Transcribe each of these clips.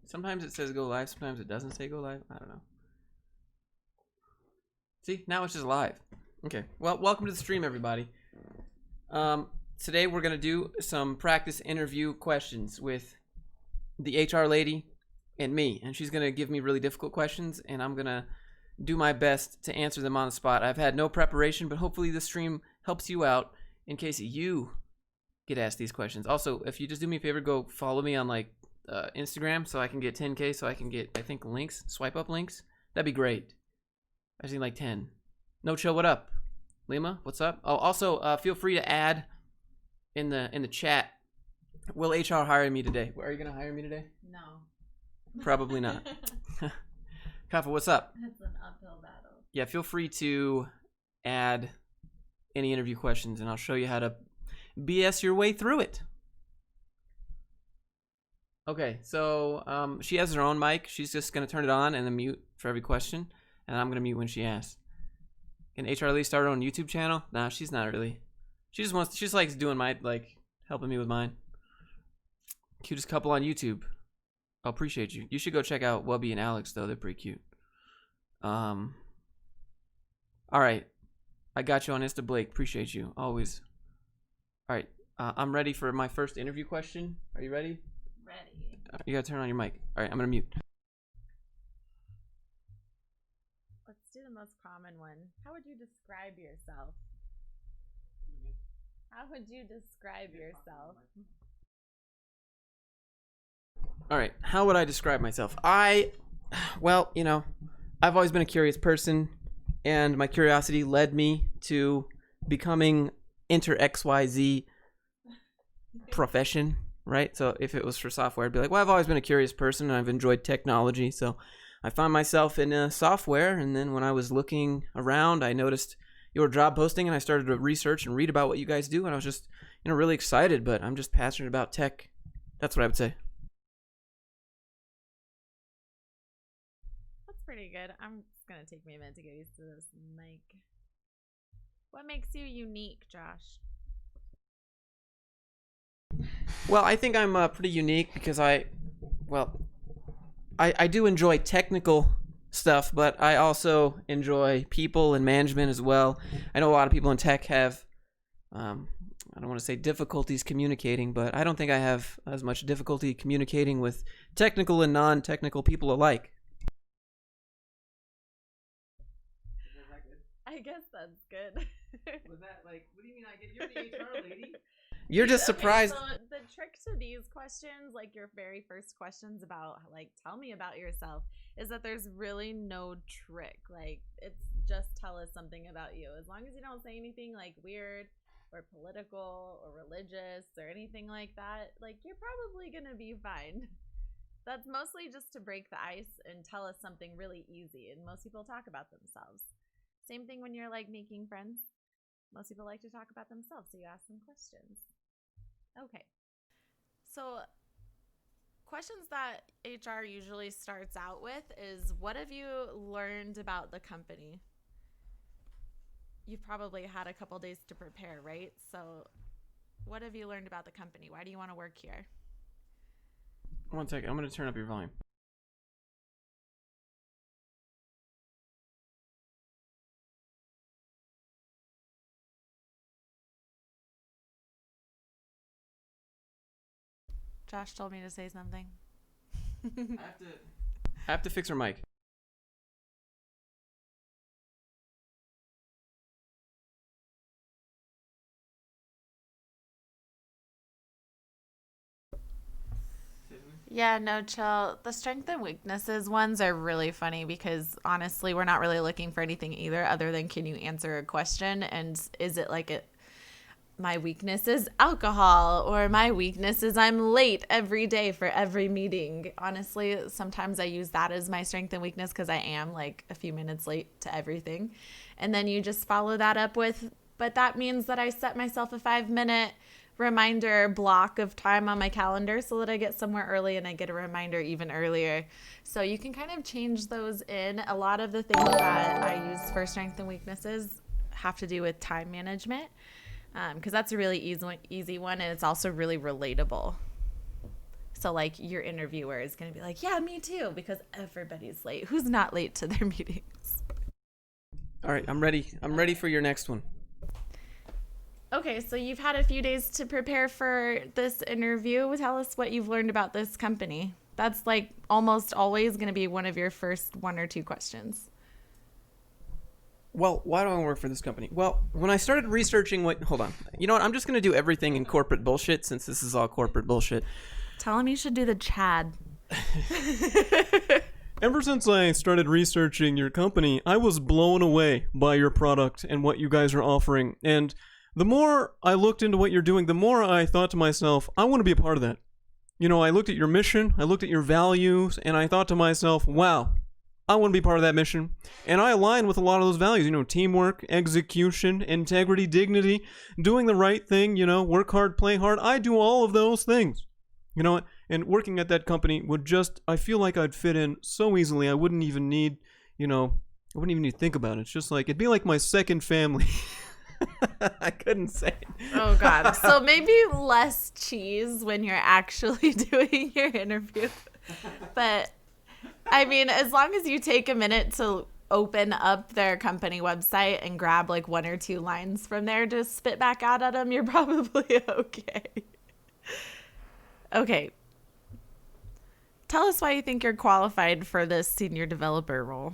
Sometimes it says go live, sometimes it doesn't say go live. I don't know. See, now it's just live. Okay, well, welcome to the stream, everybody. Today we're gonna do some practice interview questions with the HR lady and me, and she's gonna give me really difficult questions, and I'm gonna do my best to answer them on the spot. I've had no preparation, but hopefully this stream helps you out in case you get asked these questions. Also, if you just do me a favor, go follow me on like Instagram so I can get 10K, so I can get, I think, links, swipe up links. That'd be great. I just need like 10. No chill, what up? Lima, what's up? Oh, also, feel free to add in the chat. Will HR hire me today? Are you gonna hire me today? No. Probably not. Kafa, what's up? It's an uphill battle. Yeah, feel free to add any interview questions, and I'll show you how to BS your way through it. Okay, so she has her own mic. She's just gonna turn it on and then mute for every question, and I'm gonna mute when she asks. Can HR Lee start her own YouTube channel? Nah, she's not really. She just likes doing helping me with mine. Cutest couple on YouTube. I appreciate you. You should go check out Wubby and Alex though. They're pretty cute. All right, I got you on Insta Blake. Appreciate you always. All right, I'm ready for my first interview question. Are you ready? Ready. You gotta turn on your mic. All right, I'm gonna mute. Let's do the most common one. How would you describe yourself? How would you describe yourself? All right, how would I describe myself? Well, you know, I've always been a curious person, and my curiosity led me to becoming enter XYZ profession, right? So if it was for software, I'd be like, well, I've always been a curious person, and I've enjoyed technology, so I found myself in software, and then when I was looking around, I noticed your job posting, and I started to research and read about what you guys do, and I was just, you know, really excited, but I'm just passionate about tech. That's what I would say. Pretty good. I'm just gonna take me a minute to get used to this mic. What makes you unique, Josh? Well, I think I'm pretty unique because I do enjoy technical stuff, but I also enjoy people and management as well. I know a lot of people in tech have I don't want to say difficulties communicating, but I don't think I have as much difficulty communicating with technical and non-technical people alike. I guess that's good. Was that like, what do you mean you're the HR lady? You're just surprised. Okay, so the trick to these questions, like your very first questions about, like, tell me about yourself, is that there's really no trick. Like, it's just tell us something about you. As long as you don't say anything like weird or political or religious or anything like that, like, you're probably gonna be fine. That's mostly just to break the ice and tell us something really easy. And most people talk about themselves. Same thing when you're like making friends. Most people like to talk about themselves, so you ask them questions. Okay. So questions that HR usually starts out with is, what have you learned about the company? You've probably had a couple days to prepare, right? So what have you learned about the company? Why do you want to work here? 1 second, I'm going to turn up your volume. Josh told me to say something. I have to fix her mic. Yeah, no, chill. The strength and weaknesses ones are really funny because honestly, we're not really looking for anything either other than, can you answer a question? And is it like my weakness is alcohol, or my weakness is I'm late every day for every meeting. Honestly, sometimes I use that as my strength and weakness because I am like a few minutes late to everything. And then you just follow that up with, but that means that I set myself a 5-minute reminder block of time on my calendar so that I get somewhere early and I get a reminder even earlier. So you can kind of change those in. A lot of the things that I use for strength and weaknesses have to do with time management. Because that's a really easy one, and it's also really relatable. So like your interviewer is going to be like, yeah, me too, because everybody's late. Who's not late to their meetings? All right, I'm ready. I'm ready for your next one. Okay, so you've had a few days to prepare for this interview. Tell us what you've learned about this company. That's like almost always going to be one of your first 1 or 2 questions. Well, why do I want to work for this company? Well, when I started researching hold on. You know what? I'm just going to do everything in corporate bullshit since this is all corporate bullshit. Tell him you should do the Chad. Ever since I started researching your company, I was blown away by your product and what you guys are offering. And the more I looked into what you're doing, the more I thought to myself, I want to be a part of that. You know, I looked at your mission, I looked at your values, and I thought to myself, wow, I want to be part of that mission. And I align with a lot of those values, you know, teamwork, execution, integrity, dignity, doing the right thing, you know, work hard, play hard. I do all of those things. You know, and working at that company I feel like I'd fit in so easily. I wouldn't even need, I wouldn't even need to think about it. It's just like, it'd be like my second family. I couldn't say it. Oh, God. So maybe less cheese when you're actually doing your interview. But, I mean, as long as you take a minute to open up their company website and grab like 1 or 2 lines from there to spit back out at them, you're probably okay. Okay. Tell us why you think you're qualified for this senior developer role.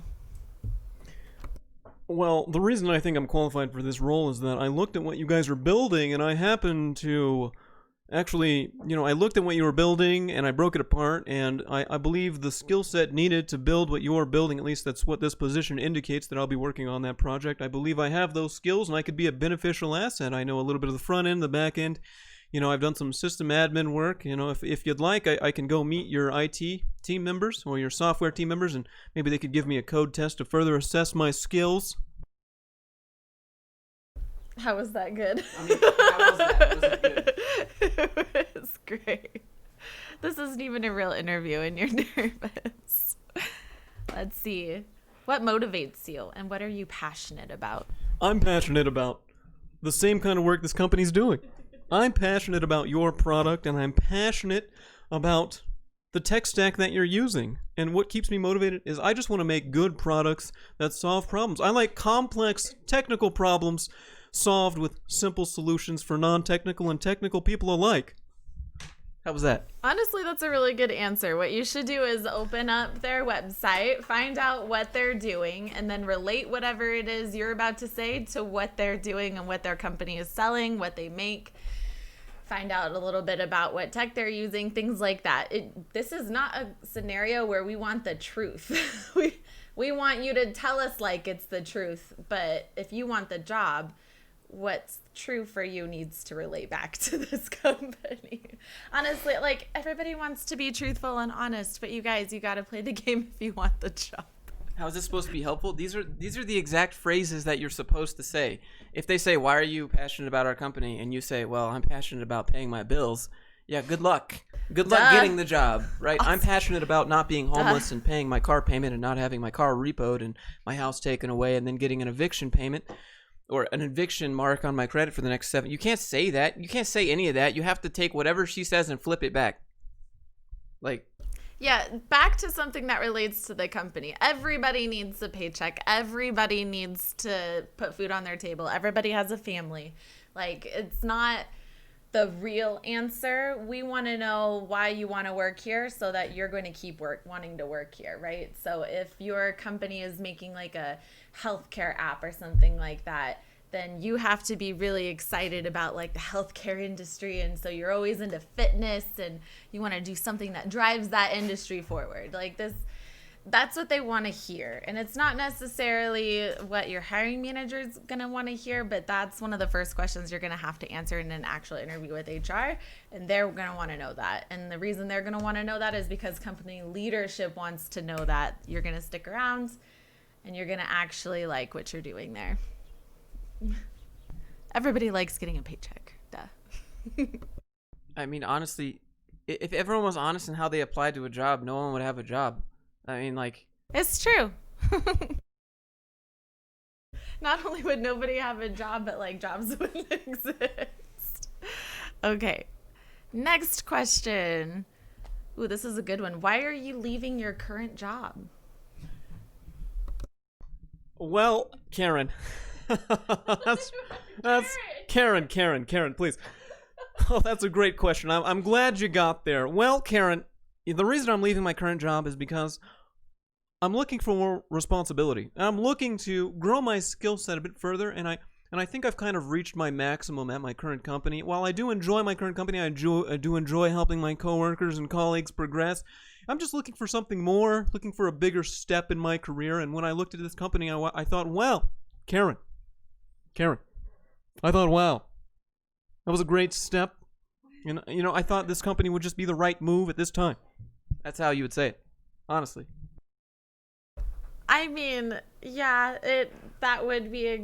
Well, the reason I think I'm qualified for this role is that I looked at what you guys are building, and I happened to actually, I looked at what you were building, and I broke it apart, and I believe the skill set needed to build what you're building, at least that's what this position indicates, that I'll be working on that project. I believe I have those skills, and I could be a beneficial asset. I know a little bit of the front end, the back end. I've done some system admin work. If you'd like, I can go meet your IT team members or your software team members, and maybe they could give me a code test to further assess my skills. How was that good? I mean, how was that? Was it good? It was great. This isn't even a real interview and you're nervous. Let's see. What motivates you and what are you passionate about? I'm passionate about the same kind of work this company's doing. I'm passionate about your product, and I'm passionate about the tech stack that you're using. And what keeps me motivated is I just want to make good products that solve problems. I like complex technical problems solved with simple solutions for non-technical and technical people alike. How was that? Honestly, that's a really good answer. What you should do is open up their website, find out what they're doing, and then relate whatever it is you're about to say to what they're doing and what their company is selling, what they make. Find out a little bit about what tech they're using, things like that. This is not a scenario where we want the truth. we want you to tell us like it's the truth, but if you want the job, what's true for you needs to relate back to this company. Honestly, like everybody wants to be truthful and honest, but you guys, you got to play the game if you want the job. How is this supposed to be helpful? These are the exact phrases that you're supposed to say. If they say, "Why are you passionate about our company?" and you say, "Well, I'm passionate about paying my bills." Yeah, good luck. Good luck getting the job, right? I'm passionate about not being homeless and paying my car payment and not having my car repoed and my house taken away and then getting an eviction payment or an eviction mark on my credit for the next 7. You can't say that. You can't say any of that. You have to take whatever she says and flip it back. Like, yeah, back to something that relates to the company. Everybody needs a paycheck. Everybody needs to put food on their table. Everybody has a family. Like, it's not the real answer. We want to know why you want to work here so that you're going to keep wanting to work here, right? So if your company is making like a healthcare app or something like that, then you have to be really excited about like the healthcare industry. And so you're always into fitness and you want to do something that drives that industry forward. Like this, that's what they want to hear. And it's not necessarily what your hiring manager is going to want to hear, but that's one of the first questions you're going to have to answer in an actual interview with HR. And they're going to want to know that. And the reason they're going to want to know that is because company leadership wants to know that you're going to stick around and you're going to actually like what you're doing there. Everybody likes getting a paycheck. Duh. I mean, honestly, if everyone was honest in how they applied to a job, no one would have a job. I mean, like... It's true. Not only would nobody have a job, but like jobs wouldn't exist. Okay. Next question. Ooh, this is a good one. Why are you leaving your current job? Well, Karen. that's Karen, please. Oh, that's a great question. I'm glad you got there. Well, Karen, the reason I'm leaving my current job is because I'm looking for more responsibility. I'm looking to grow my skill set a bit further, and I think I've kind of reached my maximum at my current company. While I do enjoy my current company, I do enjoy helping my coworkers and colleagues progress. I'm just looking for something more, looking for a bigger step in my career. And when I looked at this company, I thought, well, Karen, I thought, wow, that was a great step. And, I thought this company would just be the right move at this time. That's how you would say it, honestly. I mean, yeah, that would be a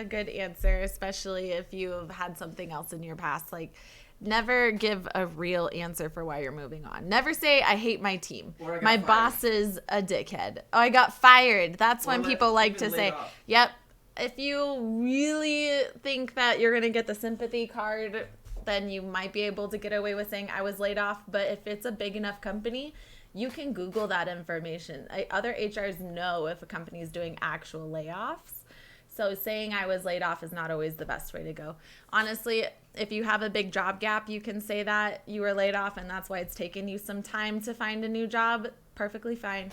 good answer, especially if you've had something else in your past. Like, never give a real answer for why you're moving on. Never say, I hate my team. My boss is a dickhead. Oh, I got fired. That's when people like to say, yep. If you really think that you're going to get the sympathy card, then you might be able to get away with saying I was laid off. But if it's a big enough company, you can Google that information. Other HRs know if a company is doing actual layoffs. So saying I was laid off is not always the best way to go. Honestly, if you have a big job gap, you can say that you were laid off and that's why it's taken you some time to find a new job. Perfectly fine.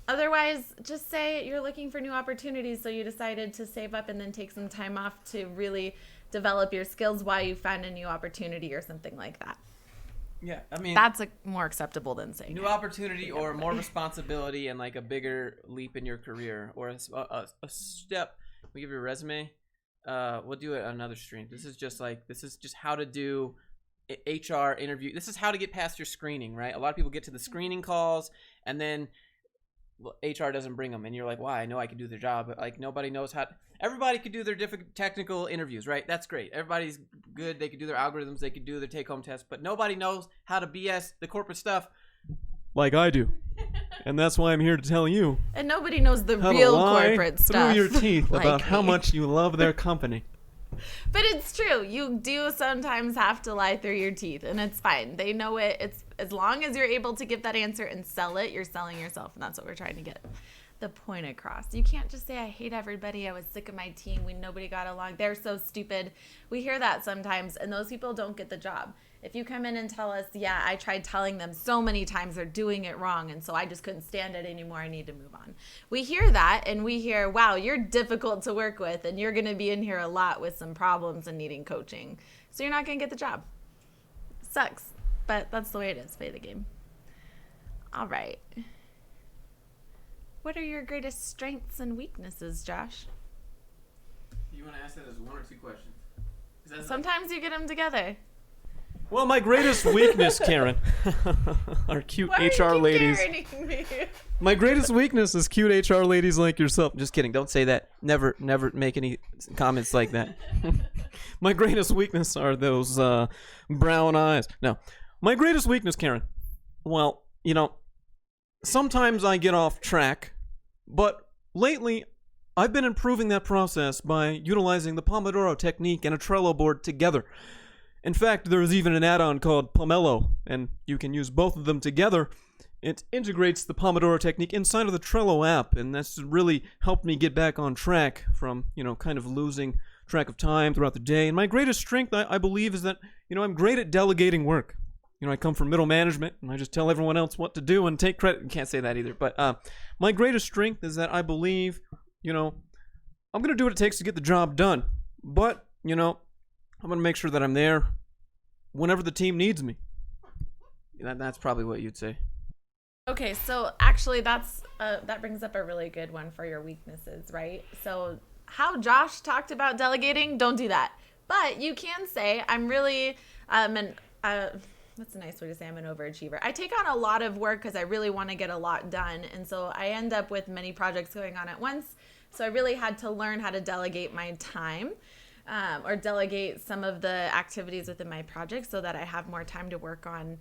Otherwise, just say you're looking for new opportunities, so you decided to save up and then take some time off to really develop your skills while you found a new opportunity or something like that. Yeah, I mean, that's more acceptable than saying new opportunity or more responsibility and like a bigger leap in your career or a step. We give you a resume. We'll do it on another stream. This is just how to do HR interview. This is how to get past your screening, right? A lot of people get to the screening calls and then HR doesn't bring them, and you're like, "Why? I know I can do their job." But like nobody knows how. Everybody could do their different technical interviews, right? That's great. Everybody's good. They could do their algorithms. They could do their take-home tests, but nobody knows how to BS the corporate stuff like I do. And that's why I'm here to tell you. And nobody knows the real corporate stuff. Through your teeth like about how me. much you love their company. But it's true. You do sometimes have to lie through your teeth, and it's fine. They know it. It's as long as you're able to give that answer and sell it, you're selling yourself, and that's what we're trying to get the point across. You can't just say, I hate everybody. I was sick of my team. Nobody got along. They're so stupid. We hear that sometimes, and those people don't get the job. If you come in and tell us, yeah, I tried telling them so many times they're doing it wrong, and so I just couldn't stand it anymore. I need to move on. We hear that, and we hear, wow, you're difficult to work with, and you're going to be in here a lot with some problems and needing coaching. So you're not going to get the job. Sucks, but that's the way it is. Play the game. All right. What are your greatest strengths and weaknesses, Josh? You want to ask that as one or two questions? Sometimes you get them together. Well, my greatest weakness, Karen, are cute HR ladies. Me? My greatest weakness is cute HR ladies like yourself. Just kidding. Don't say that. Never make any comments like that. My greatest weakness are those brown eyes. No. My greatest weakness, Karen, well, sometimes I get off track, but lately I've been improving that process by utilizing the Pomodoro technique and a Trello board together. In fact, there's even an add-on called Pomelo, and you can use both of them together. It integrates the Pomodoro technique inside of the Trello app, and that's really helped me get back on track from, kind of losing track of time throughout the day. And my greatest strength, I believe, is that, I'm great at delegating work. I come from middle management, and I just tell everyone else what to do and take credit. Can't say that either, but my greatest strength is that I believe, I'm going to do what it takes to get the job done. But, I'm going to make sure that I'm there whenever the team needs me. That's probably what you'd say. Okay, so actually that brings up a really good one for your weaknesses, right? So how Josh talked about delegating, don't do that. But you can say, I'm really, what's a nice way to say I'm an overachiever? I take on a lot of work because I really want to get a lot done. And so I end up with many projects going on at once. So I really had to learn how to delegate my time. Or delegate some of the activities within my project so that I have more time to work on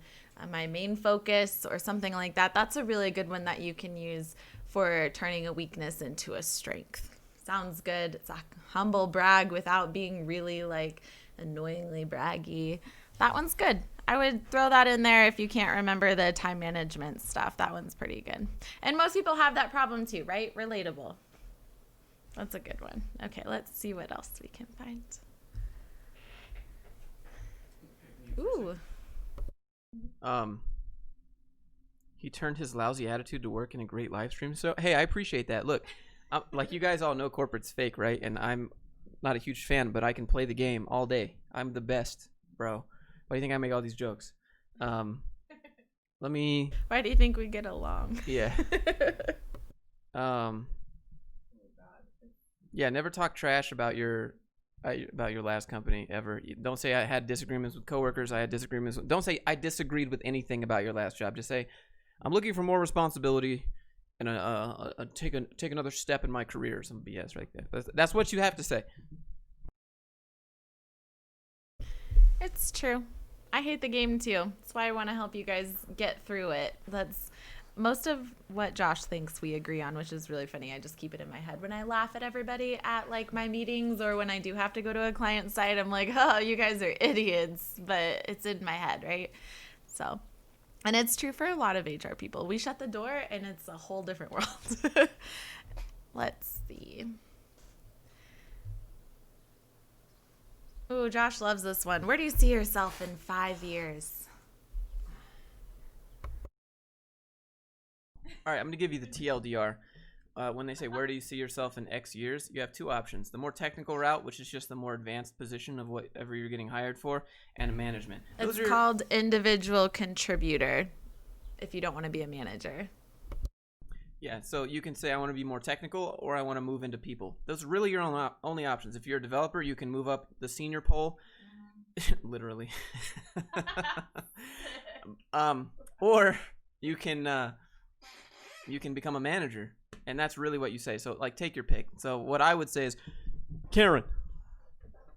my main focus or something like that. That's a really good one that you can use for turning a weakness into a strength. Sounds good. It's a humble brag without being really like annoyingly braggy. That one's good. I would throw that in there if you can't remember the time management stuff. That one's pretty good. And most people have that problem too, right? Relatable. That's a good one. Okay, let's see what else we can find. Ooh. He turned his lousy attitude to work in a great live stream. So, hey, I appreciate that. Look, like you guys all know corporate's fake, right? And I'm not a huge fan, but I can play the game all day. I'm the best, bro. Why do you think I make all these jokes? Let me... Why do you think we get along? Yeah. Yeah, never talk trash about your last company ever. Don't say I had disagreements with coworkers. I had disagreements. Don't say I disagreed with anything about your last job. Just say I'm looking for more responsibility and take another step in my career or some BS right there. That's what you have to say. It's true. I hate the game too. That's why I want to help you guys get through it. That's most of what Josh thinks we agree on, which is really funny. I just keep it in my head when I laugh at everybody at like my meetings or when I do have to go to a client site. I'm like, oh, you guys are idiots, but it's in my head, right? So, and it's true for a lot of HR people. We shut the door and it's a whole different world. Let's see. Ooh, Josh loves this one. Where do you see yourself in 5 years? All right, I'm going to give you the TLDR. When they say, where do you see yourself in X years? You have two options. The more technical route, which is just the more advanced position of whatever you're getting hired for, and management. It's called individual contributor if you don't want to be a manager. Yeah, so you can say I want to be more technical or I want to move into people. Those are really your only options. If you're a developer, you can move up the senior pole. Literally. Or you can become a manager, and that's really what you say. So like take your pick. So what I would say is, Karen,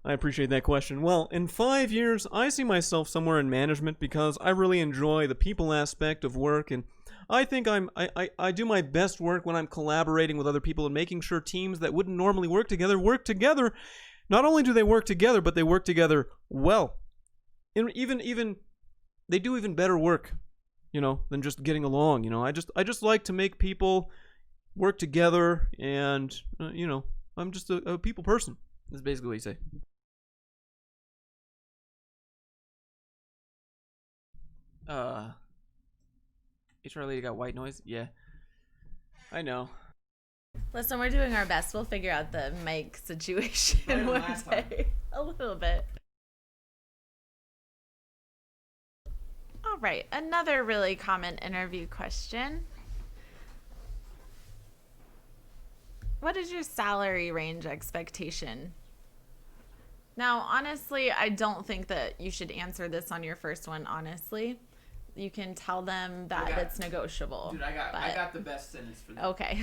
I appreciate that question. Well, in 5 years, I see myself somewhere in management because I really enjoy the people aspect of work, and I think I do my best work when I'm collaborating with other people and making sure teams that wouldn't normally work together work together. Not only do they work together, but they work together well. And even they do even better work, than just getting along. I just like to make people work together, and I'm just a people person. That's basically what you say. HR lady got white noise? Yeah. I know. Listen, we're doing our best. We'll figure out the mic situation one day. A little bit. All right, another really common interview question. What is your salary range expectation? Now, honestly, I don't think that you should answer this on your first one, honestly. You can tell them that it's negotiable. Dude, I got the best sentence for that. Okay.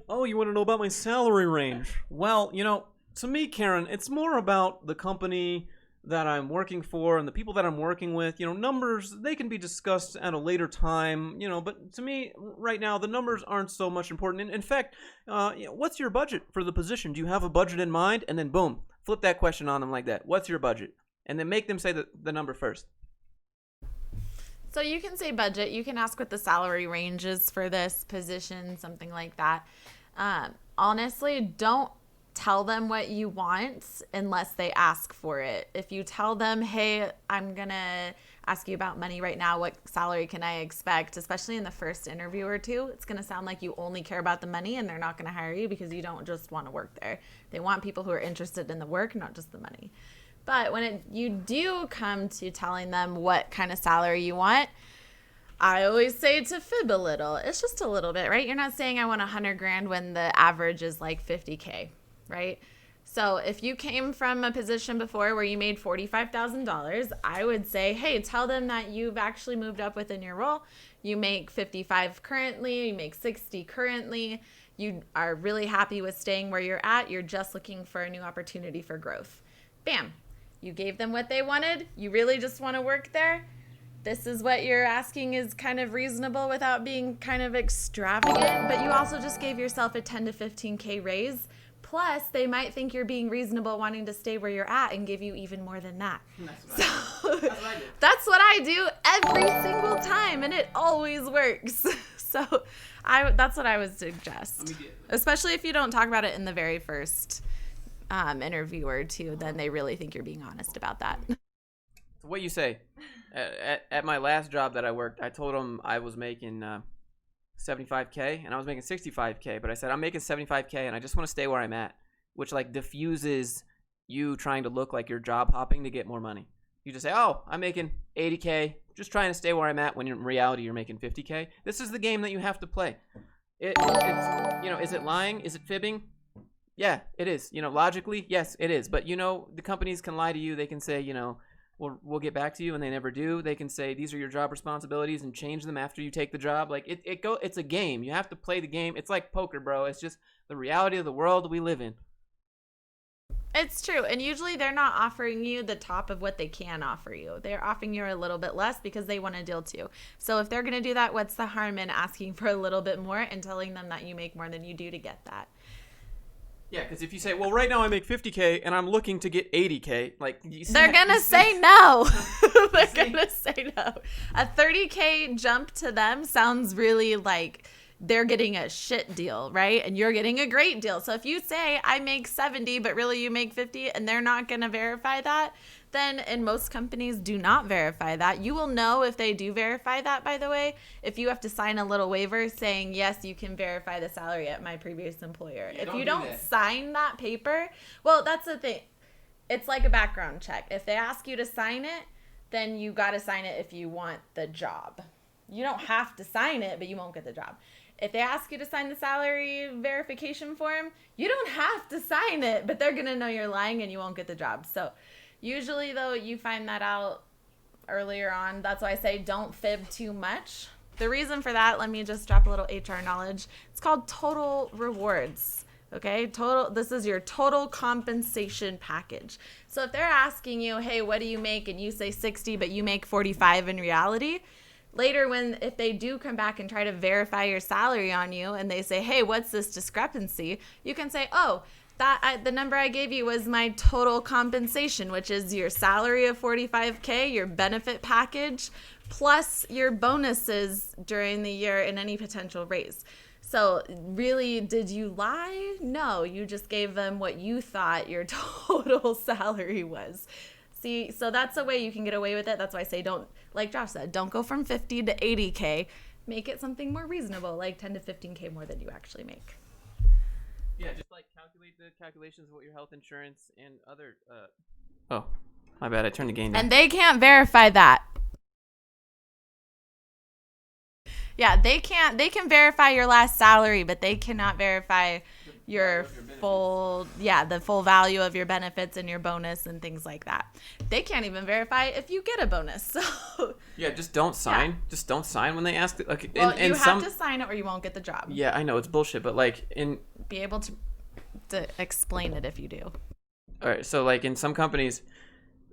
Oh, you want to know about my salary range? Well, to me, Karen, it's more about the company that I'm working for and the people that I'm working with. Numbers, they can be discussed at a later time, but to me, right now, the numbers aren't so much important. In fact, what's your budget for the position? Do you have a budget in mind? And then boom, flip that question on them like that. What's your budget? And then make them say the number first. So you can say budget. You can ask what the salary range is for this position, something like that. Honestly, don't tell them what you want unless they ask for it. If you tell them, hey, I'm going to ask you about money right now, what salary can I expect, especially in the first interview or two, it's going to sound like you only care about the money and they're not going to hire you because you don't just want to work there. They want people who are interested in the work, not just the money. But when you do come to telling them what kind of salary you want, I always say to fib a little. It's just a little bit, right? You're not saying I want $100,000 when the average is like $50,000, right? So if you came from a position before where you made $45,000, I would say, hey, tell them that you've actually moved up within your role. You make 55 currently, you make 60 currently. You are really happy with staying where you're at. You're just looking for a new opportunity for growth. Bam. You gave them what they wanted. You really just want to work there. This is what you're asking is kind of reasonable without being kind of extravagant, but you also just gave yourself a 10 to 15K raise Plus, they might think you're being reasonable wanting to stay where you're at and give you even more than that. That's what I do every single time, and it always works. So that's what I would suggest. Especially if you don't talk about it in the very first interview or two, then they really think you're being honest about that. So what you say? At my last job that I worked, I told them I was making $75K and I was making $65K, but I said I'm making $75K and I just want to stay where I'm at, which like diffuses you trying to look like you're job hopping to get more money. You just say, oh, I'm making $80K, just trying to stay where I'm at, when in reality you're making $50K. This is the game that you have to play. It's, is it lying? Is it fibbing? Yeah, it is. Logically, yes, it is. But the companies can lie to you. They can say, we'll get back to you, and they never do. They can say these are your job responsibilities and change them after you take the job. Like it's a game. You have to play the game. It's like poker, bro. It's just the reality of the world we live in. It's true. And usually they're not offering you the top of what they can offer you. They're offering you a little bit less because they want a deal too. So if they're going to do that, what's the harm in asking for a little bit more and telling them that you make more than you do to get that? Yeah, because if you say, well, right now I make $50K and I'm looking to get $80K, like they're going to say no. They're going to say no. A $30K jump to them sounds really like they're getting a shit deal, right? And you're getting a great deal. So if you say I make 70, but really you make 50, and they're not going to verify that, then, and most companies do not verify that. You will know if they do verify that, by the way, if you have to sign a little waiver saying, yes, you can verify the salary at my previous employer. Yeah, if you don't sign that paper, well, that's the thing. It's like a background check. If they ask you to sign it, then you got to sign it if you want the job. You don't have to sign it, but you won't get the job. If they ask you to sign the salary verification form, you don't have to sign it, but they're going to know you're lying and you won't get the job. So usually, though, you find that out earlier on. That's why I say don't fib too much. The reason for that, let me just drop a little HR knowledge. It's called total rewards. Okay, this is your total compensation package. So if they're asking you, hey, what do you make? And you say 60, but you make 45 in reality. Later, if they do come back and try to verify your salary on you and they say, hey, what's this discrepancy? You can say, oh, the number I gave you was my total compensation, which is your salary of $45K, your benefit package, plus your bonuses during the year and any potential raise. So really, did you lie? No, you just gave them what you thought your total salary was. See, so that's a way you can get away with it. That's why I say don't, like Josh said, don't go from 50 to 80K. Make it something more reasonable, like 10 to 15K more than you actually make. Yeah, just like calculate the calculations of what your health insurance and other. Oh, my bad. I turned the game down. And they can't verify that. Yeah, they can't. They can verify your last salary, but they cannot verify your full, the full value of your benefits and your bonus and things like that. They can't even verify if you get a bonus. So yeah, just don't sign. Yeah. Just don't sign when they ask. Okay, well, you have to sign it or you won't get the job. Yeah, I know it's bullshit, but like be able to explain it if you do. All right, so like in some companies,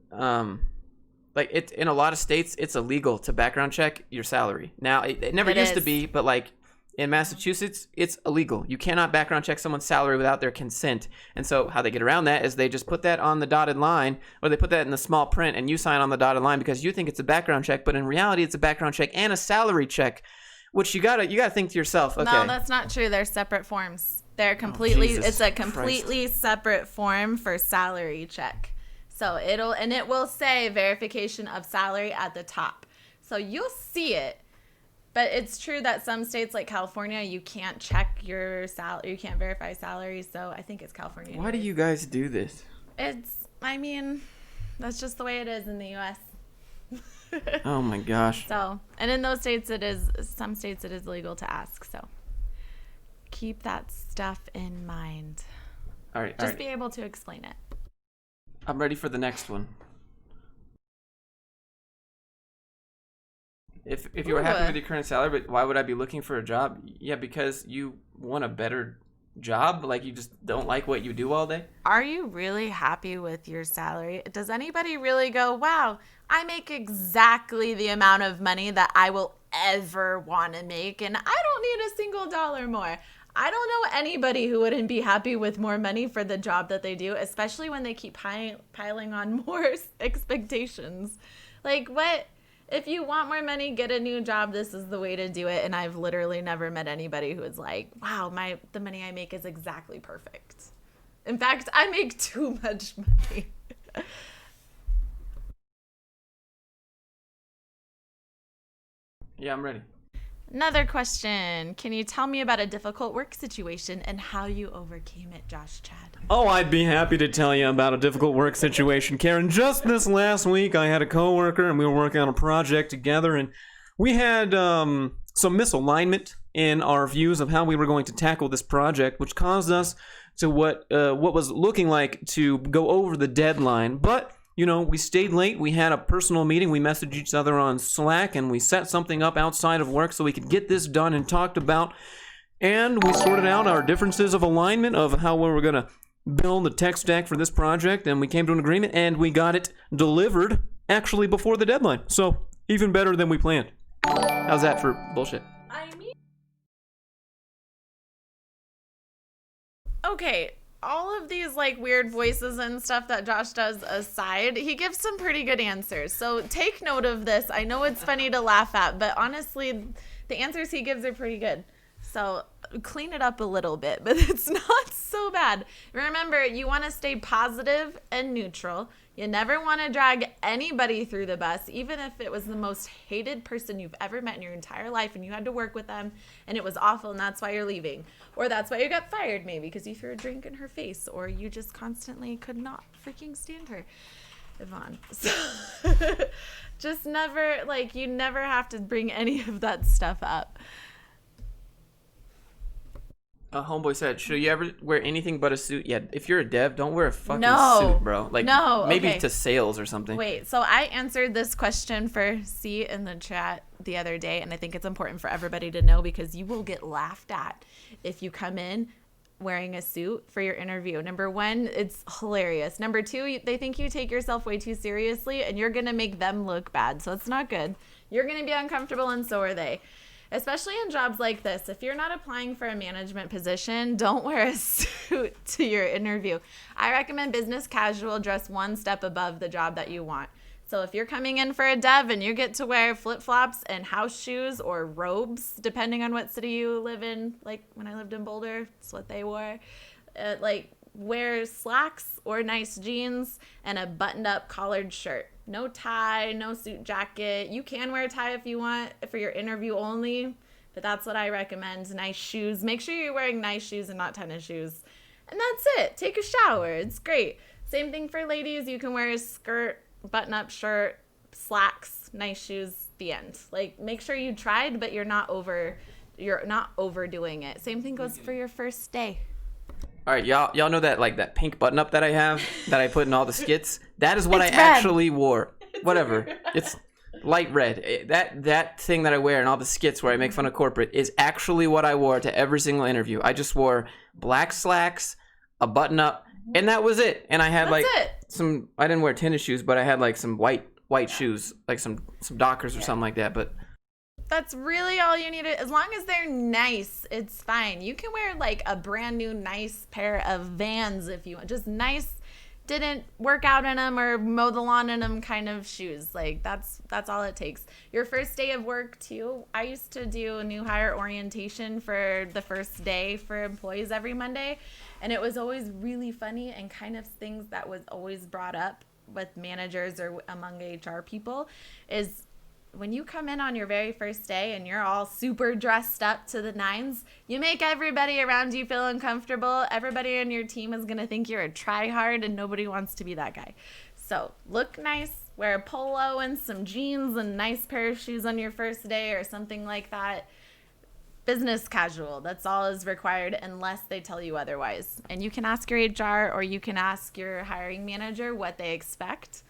like it in a lot of states, it's illegal to background check your salary. Now it never used to be, but like in Massachusetts, it's illegal. You cannot background check someone's salary without their consent. And so how they get around that is they just put that on the dotted line, or they put that in the small print, and you sign on the dotted line because you think it's a background check, but in reality, it's a background check and a salary check, which you gotta think to yourself. Okay. No, that's not true. They're separate forms. They're completely. It's a completely separate form for salary check. So it will say verification of salary at the top. So you'll see it. But it's true that some states like California, you can't check your salary, you can't verify salary. So I think it's California. Why do you guys do this? That's just the way it is in the U.S. Oh my gosh. So, and in those states some states it is legal to ask. So keep that stuff in mind. All right. Just be able to explain it. I'm ready for the next one. If you were happy with your current salary, but why would I be looking for a job? Yeah, because you want a better job? Like you just don't like what you do all day? Are you really happy with your salary? Does anybody really go, wow, I make exactly the amount of money that I will ever want to make, and I don't need a single dollar more. I don't know anybody who wouldn't be happy with more money for the job that they do, especially when they keep piling on more expectations. Like, what? If you want more money, get a new job. This is the way to do it. And I've literally never met anybody who is like, wow, the money I make is exactly perfect. In fact, I make too much money. Yeah, I'm ready. Another question. Can you tell me about a difficult work situation and how you overcame it, Josh Chad? Oh, I'd be happy to tell you about a difficult work situation, Karen. Just this last week, I had a coworker, and we were working on a project together, and we had some misalignment in our views of how we were going to tackle this project, which caused us to what was looking like to go over the deadline. But you know, we stayed late. We had a personal meeting. We messaged each other on Slack, and we set something up outside of work so we could get this done and talked about. And we sorted out our differences of alignment of how we were going to build the tech stack for this project, and we came to an agreement, and we got it delivered actually before the deadline. So even better than we planned. How's that for bullshit? Okay, all of these like weird voices and stuff that Josh does aside, he gives some pretty good answers. So take note of this. I know it's funny to laugh at, but honestly, the answers he gives are pretty good. So clean it up a little bit, but it's not so bad. Remember, you want to stay positive and neutral. You never want to drag anybody through the bus, even if it was the most hated person you've ever met in your entire life and you had to work with them and it was awful and that's why you're leaving. Or that's why you got fired maybe because you threw a drink in her face or you just constantly could not freaking stand her. Yvonne. So just never, like, you never have to bring any of that stuff up. Homeboy said, should you ever wear anything but a suit? Yeah, if you're a dev, don't wear a fucking No. suit, bro. Like, No, maybe okay. to sales or something. Wait, so I answered this question for C in the chat the other day, and I think it's important for everybody to know because you will get laughed at if you come in wearing a suit for your interview. Number one, it's hilarious. Number two, they think you take yourself way too seriously, and you're going to make them look bad, so it's not good. You're going to be uncomfortable, and so are they. Especially in jobs like this, if you're not applying for a management position, don't wear a suit to your interview. I recommend business casual, dress one step above the job that you want. So if you're coming in for a dev and you get to wear flip-flops and house shoes or robes, depending on what city you live in, like when I lived in Boulder, it's what they wore, wear slacks or nice jeans and a buttoned-up collared shirt. No tie, no suit jacket. You can wear a tie if you want for your interview only, but that's what I recommend. Nice shoes. Make sure you're wearing nice shoes and not tennis shoes. And that's it. Take a shower. It's great. Same thing for ladies. You can wear a skirt, button-up shirt, slacks, nice shoes, the end. Like, make sure you tried, but you're not overdoing it. Same thing goes for your first day. All right, y'all know that, like, that pink button up that I have that I put in all the skits? That is what It's I red. actually wore. Whatever. It's light red. That thing that I wear in all the skits where I make fun of corporate is actually what I wore to every single interview. I just wore black slacks, a button up, and that was it. And I had That's some, I didn't wear tennis shoes, but I had like some white shoes, like some Dockers or something like that. But that's really all you need. As long as they're nice, it's fine. You can wear like a brand new nice pair of Vans if you want. Just nice, didn't work out in them or mow the lawn in them kind of shoes. Like that's all it takes. Your first day of work too. I used to do a new hire orientation for the first day for employees every Monday. And it was always really funny and kind of things that was always brought up with managers or among HR people is when you come in on your very first day and you're all super dressed up to the nines, you make everybody around you feel uncomfortable. Everybody on your team is going to think you're a try-hard and nobody wants to be that guy. So look nice, wear a polo and some jeans and nice pair of shoes on your first day or something like that. Business casual, that's all is required unless they tell you otherwise. And you can ask your HR or you can ask your hiring manager what they expect.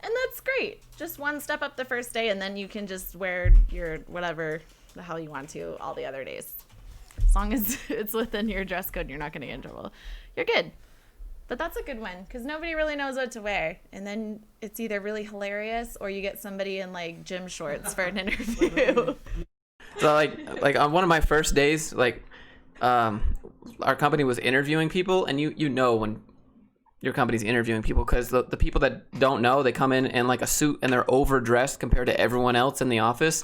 And that's great. Just one step up the first day, and then you can just wear your whatever the hell you want to all the other days. As long as it's within your dress code, you're not going to get in trouble. You're good. But that's a good one because nobody really knows what to wear. And then it's either really hilarious or you get somebody in like gym shorts for an interview. so like on one of my first days, like our company was interviewing people, and you know when your company's interviewing people, because the people that don't know, they come in like a suit and they're overdressed compared to everyone else in the office.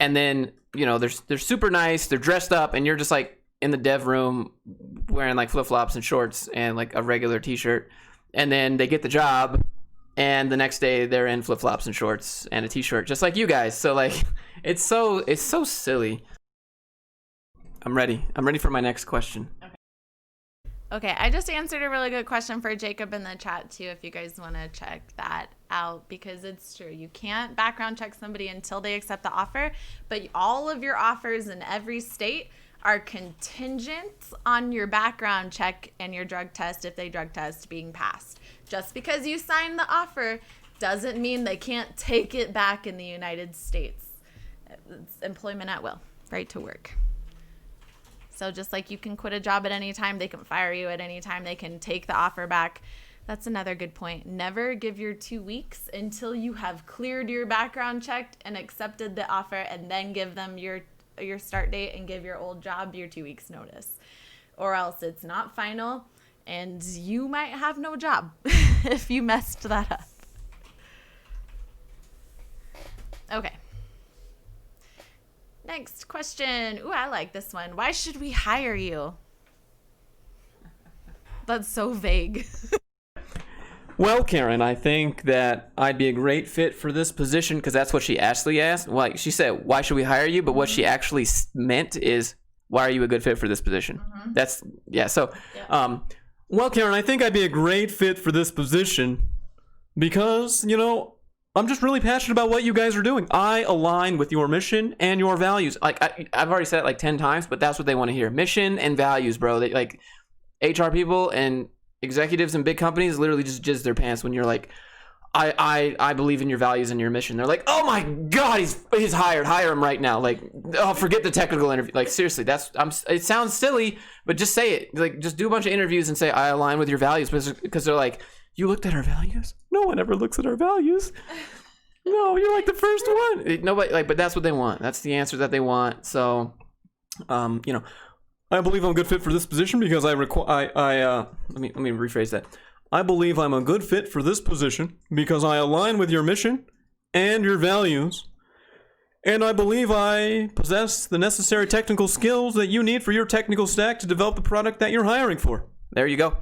And then, you know, they're super nice, they're dressed up, and you're just like in the dev room wearing like flip-flops and shorts and like a regular t-shirt. And then they get the job, and the next day they're in flip-flops and shorts and a t-shirt, just like you guys. So like, it's so silly. I'm ready for my next question. Okay, I just answered a really good question for Jacob in the chat too, if you guys want to check that out, because it's true. You can't background check somebody until they accept the offer, but all of your offers in every state are contingent on your background check and your drug test, if they drug test, being passed. Just because you signed the offer doesn't mean they can't take it back in the United States. It's employment at will, right to work. So just like you can quit a job at any time, they can fire you at any time, they can take the offer back. That's another good point. Never give your 2 weeks until you have cleared your background check and accepted the offer, and then give them your start date and give your old job your 2 weeks notice. Or else it's not final and you might have no job if you messed that up. Okay. Next question. Ooh, I like this one. Why should we hire you? That's so vague. Well, Karen, I think that I'd be a great fit for this position, because that's what she actually asked. Like, she said, why should we hire you? But what she actually meant is, why are you a good fit for this position? Mm-hmm. That's, yeah. So, yeah. Well, Karen, I think I'd be a great fit for this position because, you know, I'm just really passionate about what you guys are doing. I align with your mission and your values. Like, I've already said it like 10 times, but that's what they want to hear. Mission and values, bro. They, like, HR people and executives in big companies literally just jizz their pants when you're like, I believe in your values and your mission. They're like, oh my God, he's hired. Hire him right now. Like, oh, forget the technical interview. Like, seriously, it sounds silly, but just say it. Like, just do a bunch of interviews and say, I align with your values, because they're like, you looked at our values? No one ever looks at our values. No, you're like the first one. Nobody, like, but that's what they want. That's the answer that they want. So, you know, I believe I'm a good fit for this position because let me rephrase that. I believe I'm a good fit for this position because I align with your mission and your values. And I believe I possess the necessary technical skills that you need for your technical stack to develop the product that you're hiring for. There you go.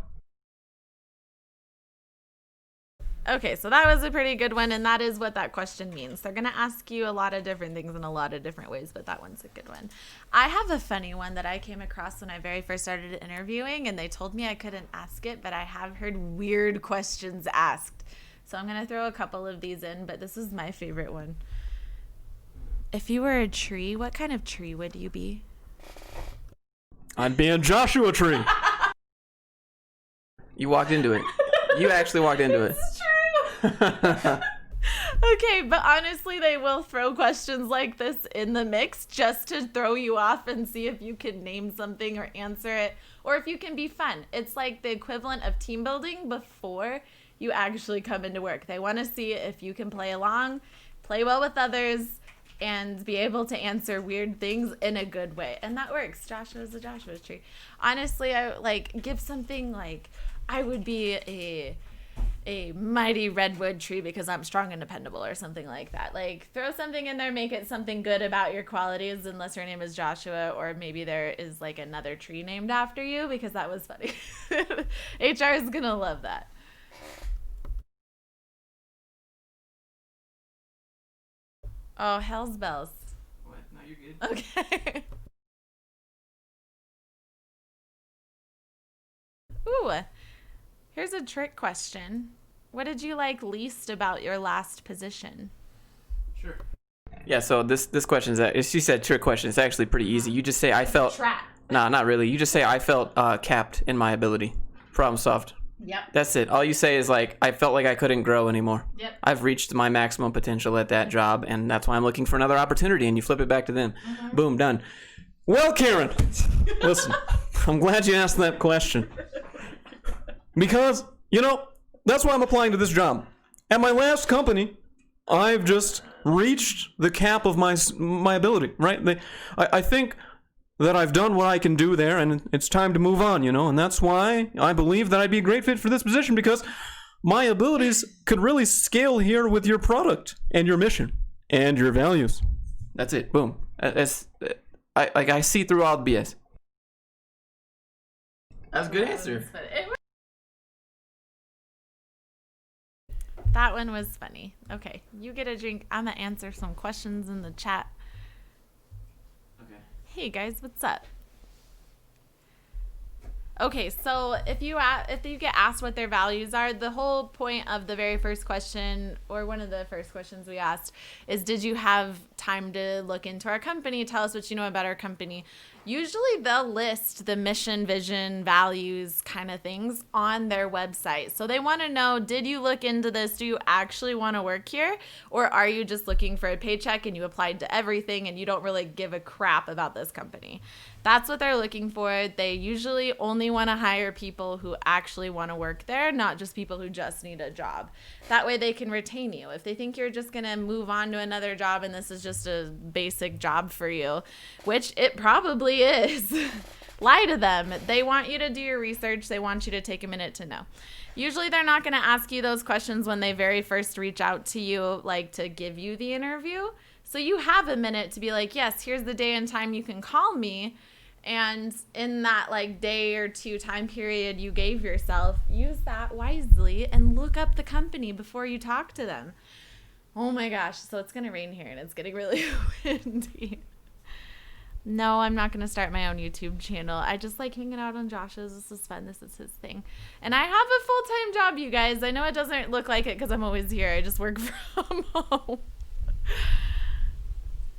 Okay, so that was a pretty good one, and that is what that question means. They're going to ask you a lot of different things in a lot of different ways, but that one's a good one. I have a funny one that I came across when I very first started interviewing, and they told me I couldn't ask it, but I have heard weird questions asked. So I'm going to throw a couple of these in, but this is my favorite one. If you were a tree, what kind of tree would you be? I'd be a Joshua tree. You walked into it. You actually walked into it. It's true. Okay, but honestly, they will throw questions like this in the mix just to throw you off and see if you can name something or answer it, or if you can be fun. It's like the equivalent of team building before you actually come into work. They want to see if you can play along, play well with others, and be able to answer weird things in a good way. And that works. Joshua's a Joshua's tree. Honestly, I like give something like, I would be a mighty redwood tree because I'm strong and dependable, or something like that. Like, throw something in there, make it something good about your qualities, unless your name is Joshua, or maybe there is like another tree named after you, because that was funny. HR is gonna love that. Oh, hell's bells. What? No, you're good. Okay. Ooh, here's a trick question. What did you like least about your last position? Sure. Yeah, so this question is, she said trick question. It's actually pretty easy. You just say, I felt... Trap. Nah, not really. You just say, I felt capped in my ability. Problem solved. Yep. That's it. All you say is like, I felt like I couldn't grow anymore. Yep. I've reached my maximum potential at that job, and that's why I'm looking for another opportunity, and you flip it back to them. Mm-hmm. Boom, done. Well, Karen, listen, I'm glad you asked that question. Because, you know, that's why I'm applying to this job. At my last company, I've just reached the cap of my ability, right? I think that I've done what I can do there, and it's time to move on, and that's why I believe that I'd be a great fit for this position, because my abilities could really scale here with your product and your mission and your values. That's it. Boom. I see through all the BS. That's a good answer. That one was funny. Okay, you get a drink. I'm gonna answer some questions in the chat. Okay. Hey guys, what's up? Okay, so if you get asked what their values are, the whole point of the very first question, or one of the first questions we asked, is did you have time to look into our company? Tell us what you know about our company. Usually they'll list the mission, vision, values kind of things on their website. So they want to know, did you look into this? Do you actually want to work here? Or are you just looking for a paycheck and you applied to everything and you don't really give a crap about this company? That's what they're looking for. They usually only want to hire people who actually want to work there, not just people who just need a job. That way they can retain you. If they think you're just going to move on to another job and this is just a basic job for you, which it probably is, lie to them. They want you to do your research. They want you to take a minute to know. Usually they're not going to ask you those questions when they very first reach out to you, like to give you the interview. So you have a minute to be like, yes, here's the day and time you can call me. And in that like day or two time period you gave yourself, use that wisely and look up the company before you talk to them. Oh my gosh, so it's going to rain here and it's getting really windy. No, I'm not going to start my own YouTube channel. I just like hanging out on Josh's. This is fun. This is his thing. And I have a full-time job, you guys. I know it doesn't look like it because I'm always here. I just work from home.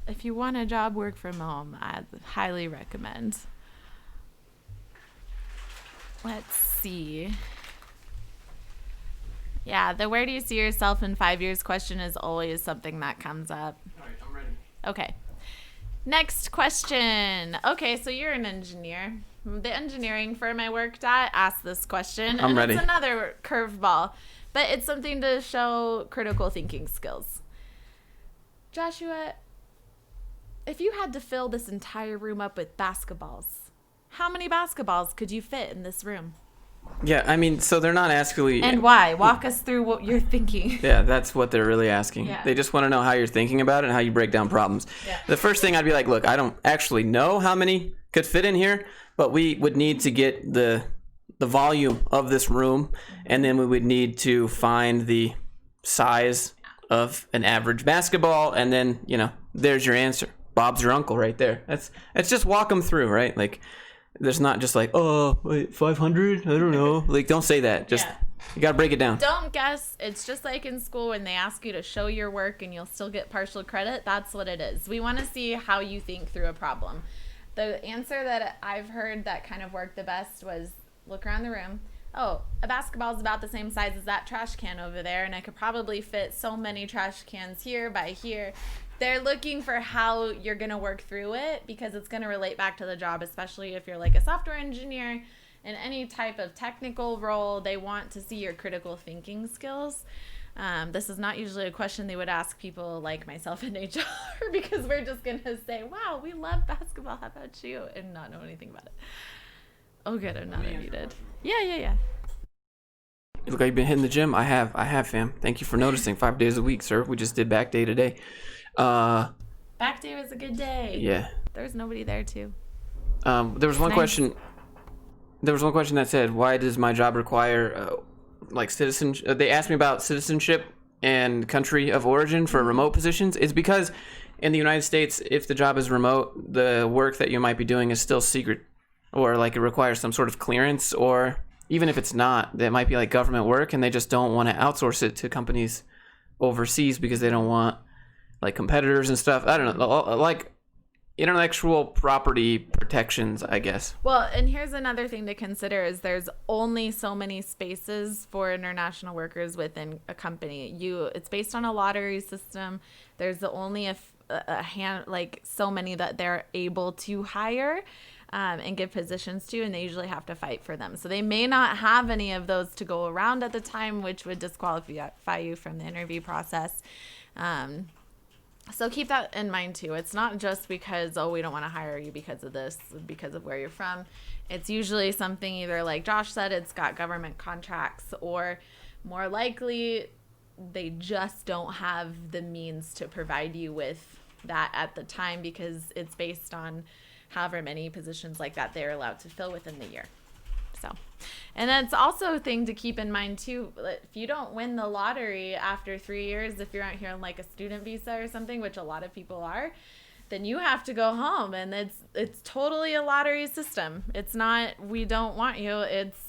If you want a job, work from home. I highly recommend. Let's see. Yeah, the where do you see yourself in 5 years question is always something that comes up. All right, I'm ready. Okay. Next question. Okay, so you're an engineer. The engineering firm I worked at asked this question. I'm ready. It's another curveball, but it's something to show critical thinking skills. Joshua, if you had to fill this entire room up with basketballs, how many basketballs could you fit in this room? Yeah, I mean, so they're not asking. And why? Walk us through what you're thinking. Yeah, that's what they're really asking. Yeah. They just want to know how you're thinking about it and how you break down problems. Yeah. The first thing I'd be like, look, I don't actually know how many could fit in here, but we would need to get the volume of this room, and then we would need to find the size of an average basketball, and then, there's your answer. Bob's your uncle right there. It's just walk them through, right? Like, there's not just like, oh, wait, 500? I don't know. Like, don't say that. Just, you got to break it down. Don't guess. It's just like in school when they ask you to show your work and you'll still get partial credit. That's what it is. We want to see how you think through a problem. The answer that I've heard that kind of worked the best was look around the room. Oh, a basketball is about the same size as that trash can over there, and I could probably fit so many trash cans here by here. They're looking for how you're going to work through it because it's going to relate back to the job, especially if you're like a software engineer in any type of technical role. They want to see your critical thinking skills. This is not usually a question they would ask people like myself in HR because we're just going to say, wow, we love basketball. How about you? And not know anything about it. Oh, good. I'm not unmuted. Yeah. Look, you've been hitting the gym. I have, fam. Thank you for noticing. 5 days a week, sir. We just did back day today. Back day was a good day. Yeah. There was nobody there too. There was one question. There was one question that said, "Why does my job require citizenship?" They asked me about citizenship and country of origin for remote positions. It's because in the United States, if the job is remote, the work that you might be doing is still secret, or like it requires some sort of clearance, or even if it's not, that might be like government work, and they just don't want to outsource it to companies overseas because they don't want like competitors and stuff. I don't know, like intellectual property protections, I guess. Well, and here's another thing to consider is there's only so many spaces for international workers within a company. It's based on a lottery system. There's only a hand, like so many that they're able to hire and give positions to, and they usually have to fight for them. So they may not have any of those to go around at the time, which would disqualify you from the interview process. So keep that in mind too. It's not just because, oh, we don't want to hire you because of this, because of where you're from. It's usually something either like Josh said, it's got government contracts, or more likely they just don't have the means to provide you with that at the time, because it's based on however many positions like that they're allowed to fill within the year. So, and it's also a thing to keep in mind too. If you don't win the lottery after 3 years, if you're out here on like a student visa or something, which a lot of people are, then you have to go home, and it's totally a lottery system. It's not, we don't want you. It's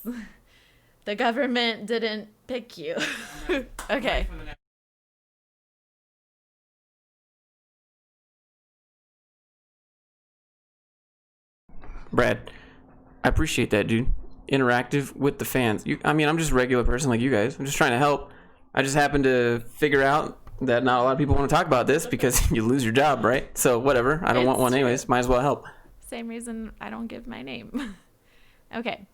the government didn't pick you. Okay. Brad, I appreciate that, dude. Interactive with the fans. I'm just a regular person like you guys. I'm just trying to help. I just happen to figure out that not a lot of people want to talk about this because you lose your job, right? So whatever. I don't want one anyways. Might as well help. Same reason I don't give my name. Okay.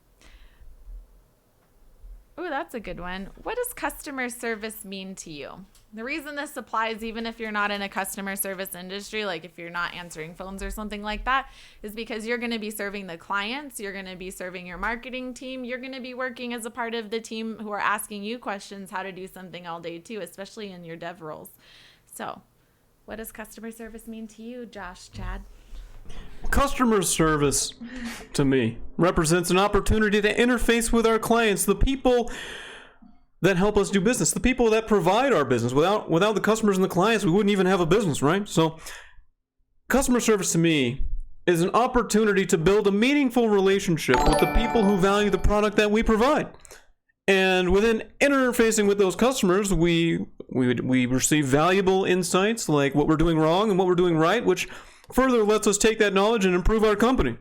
Oh, that's a good one. What does customer service mean to you? The reason this applies, even if you're not in a customer service industry, like if you're not answering phones or something like that, is because you're going to be serving the clients, you're going to be serving your marketing team, you're going to be working as a part of the team who are asking you questions how to do something all day too, especially in your dev roles. So, what does customer service mean to you, Josh, Chad? Customer service, to me, represents an opportunity to interface with our clients, the people that help us do business, the people that provide our business. Without the customers and the clients, we wouldn't even have a business, right? So, customer service to me is an opportunity to build a meaningful relationship with the people who value the product that we provide. And within interfacing with those customers, we receive valuable insights like what we're doing wrong and what we're doing right, which further lets us take that knowledge and improve our company.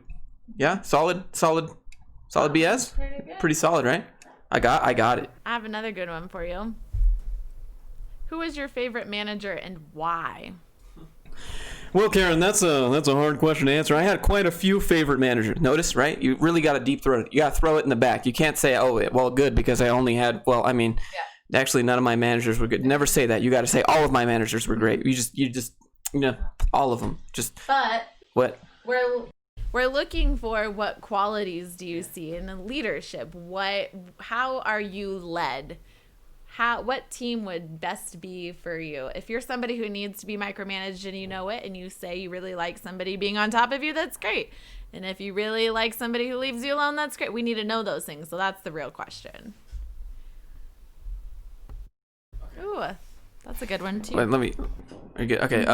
Yeah, solid BS. Pretty solid, right? I got it. I have another good one for you. Who is your favorite manager and why? Well, Karen, that's a hard question to answer. I had quite a few favorite managers. Notice, right? You really got to deep throat it. You got to throw it in the back. You can't say, oh, well, good, because I only had, actually, none of my managers were good. Never say that. You got to say all of my managers were great. You just all of them. But what? We're looking for what qualities do you see in leadership? How are you led? What team would best be for you? If you're somebody who needs to be micromanaged and you know it, and you say you really like somebody being on top of you, that's great. And if you really like somebody who leaves you alone, that's great. We need to know those things. So that's the real question. Ooh, that's a good one too. Wait, okay.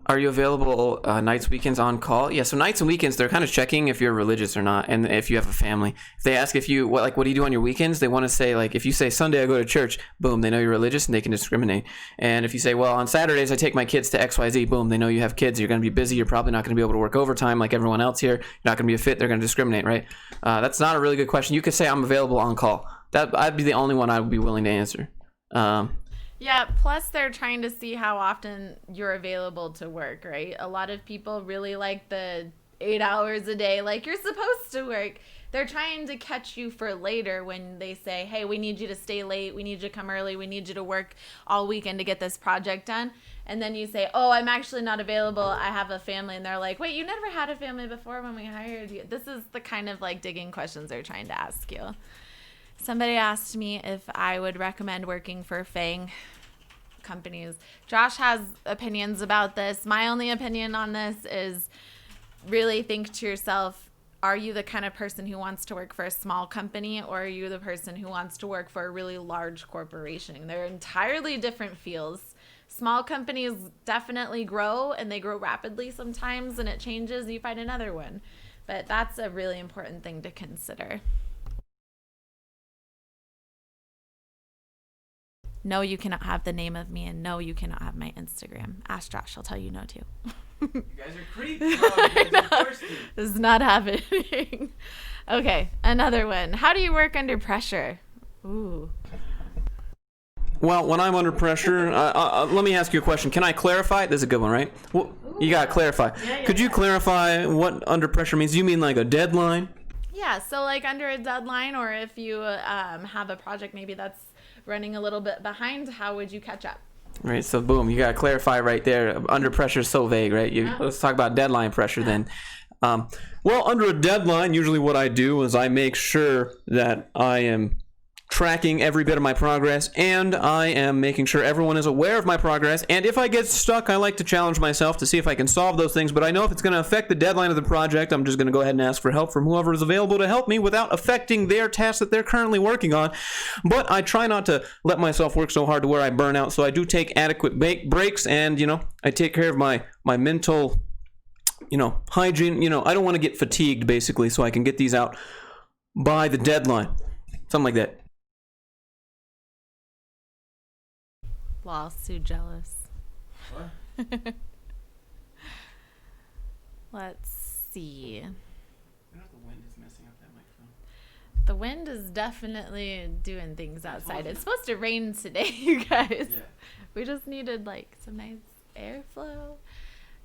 Are you available nights, weekends, on call? Yeah, so nights and weekends, they're kind of checking if you're religious or not, and if you have a family. If they ask if you, what do you do on your weekends? They want to say, like, if you say Sunday I go to church, boom, they know you're religious and they can discriminate. And if you say, well, on Saturdays I take my kids to XYZ, boom, they know you have kids, you're going to be busy, you're probably not going to be able to work overtime like everyone else here, you're not going to be a fit, they're going to discriminate, right? That's not a really good question. You could say I'm available on call. I'd be the only one I would be willing to answer. Yeah, plus they're trying to see how often you're available to work, right? A lot of people really like the 8 hours a day like you're supposed to work. They're trying to catch you for later when they say, hey, we need you to stay late, we need you to come early, we need you to work all weekend to get this project done. And then you say, oh, I'm actually not available, I have a family. And they're like, wait, you never had a family before when we hired you. This is the kind of like digging questions they're trying to ask you. Somebody asked me if I would recommend working for FANG companies. Josh has opinions about this. My only opinion on this is really think to yourself, are you the kind of person who wants to work for a small company, or are you the person who wants to work for a really large corporation? They're entirely different fields. Small companies definitely grow, and they grow rapidly sometimes, and it changes, you find another one. But that's a really important thing to consider. No, you cannot have the name of me, and no, you cannot have my Instagram. Ask Josh, I'll tell you no too. You guys are creepy. You guys are thirsty. This is not happening. Okay, another one. How do you work under pressure? Ooh. Well, when I'm under pressure, let me ask you a question. Can I clarify? This is a good one, right? Well, you got to clarify. Could you clarify what under pressure means? You mean like a deadline? Yeah, so like under a deadline, or if you have a project maybe that's running a little bit behind, how would you catch up? Right, so boom, you gotta clarify right there. Under pressure is so vague, right? Let's talk about deadline pressure then. Well, under a deadline, usually what I do is I make sure that I am tracking every bit of my progress, and I am making sure everyone is aware of my progress. And if I get stuck, I like to challenge myself to see if I can solve those things. But I know if it's going to affect the deadline of the project, I'm just going to go ahead and ask for help from whoever is available to help me without affecting their task that they're currently working on. But I try not to let myself work so hard to where I burn out. So I do take adequate breaks, and I take care of my mental hygiene. I don't want to get fatigued, basically, so I can get these out by the deadline. Something like that. Lost, too jealous. What? Let's see. I don't know if the wind is messing up that microphone. The wind is definitely doing things outside. It's supposed to rain today, you guys. Yeah. We just needed some nice airflow.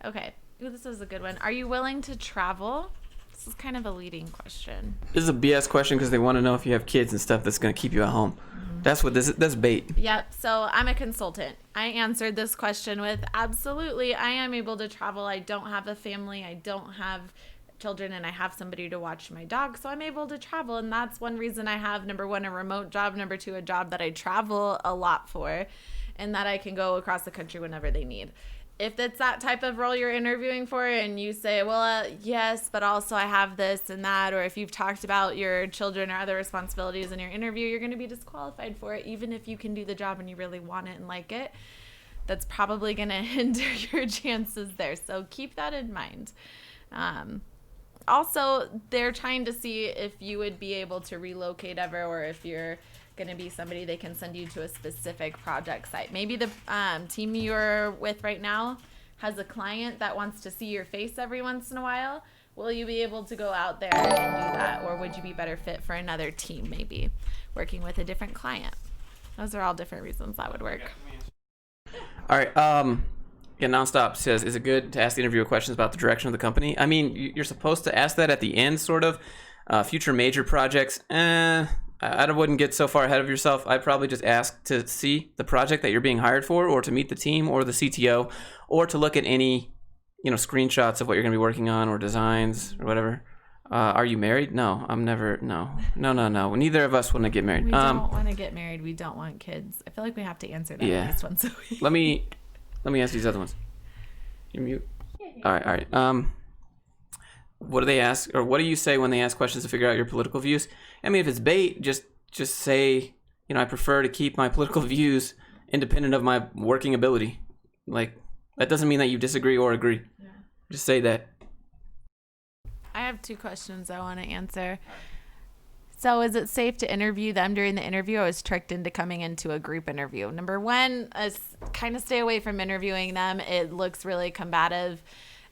Okay. Ooh, this is a good one. Are you willing to travel? This is kind of a leading question. This is a BS question because they want to know if you have kids and stuff that's going to keep you at home. That's what this is. That's bait. Yep. So I'm a consultant. I answered this question with absolutely. I am able to travel. I don't have a family. I don't have children, and I have somebody to watch my dog. So I'm able to travel. And that's one reason I have, number one, a remote job. Number two, a job that I travel a lot for, and that I can go across the country whenever they need. If it's that type of role you're interviewing for and you say, well, yes, but also I have this and that, or if you've talked about your children or other responsibilities in your interview, you're going to be disqualified for it, even if you can do the job and you really want it and like it. That's probably going to hinder your chances there. So keep that in mind. Also, they're trying to see if you would be able to relocate ever, or if you're going to be somebody they can send you to a specific project site. Maybe the team you're with right now has a client that wants to see your face every once in a while. Will you be able to go out there and do that? Or would you be better fit for another team, maybe working with a different client? Those are all different reasons that would work. All right. Yeah, Nonstop says, is it good to ask the interviewer questions about the direction of the company? I mean, you're supposed to ask that at the end, sort of. Future major projects, I wouldn't get so far ahead of yourself. I'd probably just ask to see the project that you're being hired for, or to meet the team or the CTO, or to look at any, screenshots of what you're going to be working on, or designs or whatever. Are you married? No, I'm never. No. Neither of us want to get married. We don't want to get married. We don't want kids. I feel like we have to answer that at least once a week. Let me ask these other ones. You mute. All right. What do they ask, or what do you say when they ask questions to figure out your political views? I mean, if it's bait, just say, I prefer to keep my political views independent of my working ability. Like, that doesn't mean that you disagree or agree. Yeah. Just say that. I have 2 questions I want to answer. So is it safe to interview them during the interview? I was tricked into coming into a group interview. Number 1 is kind of stay away from interviewing them. It looks really combative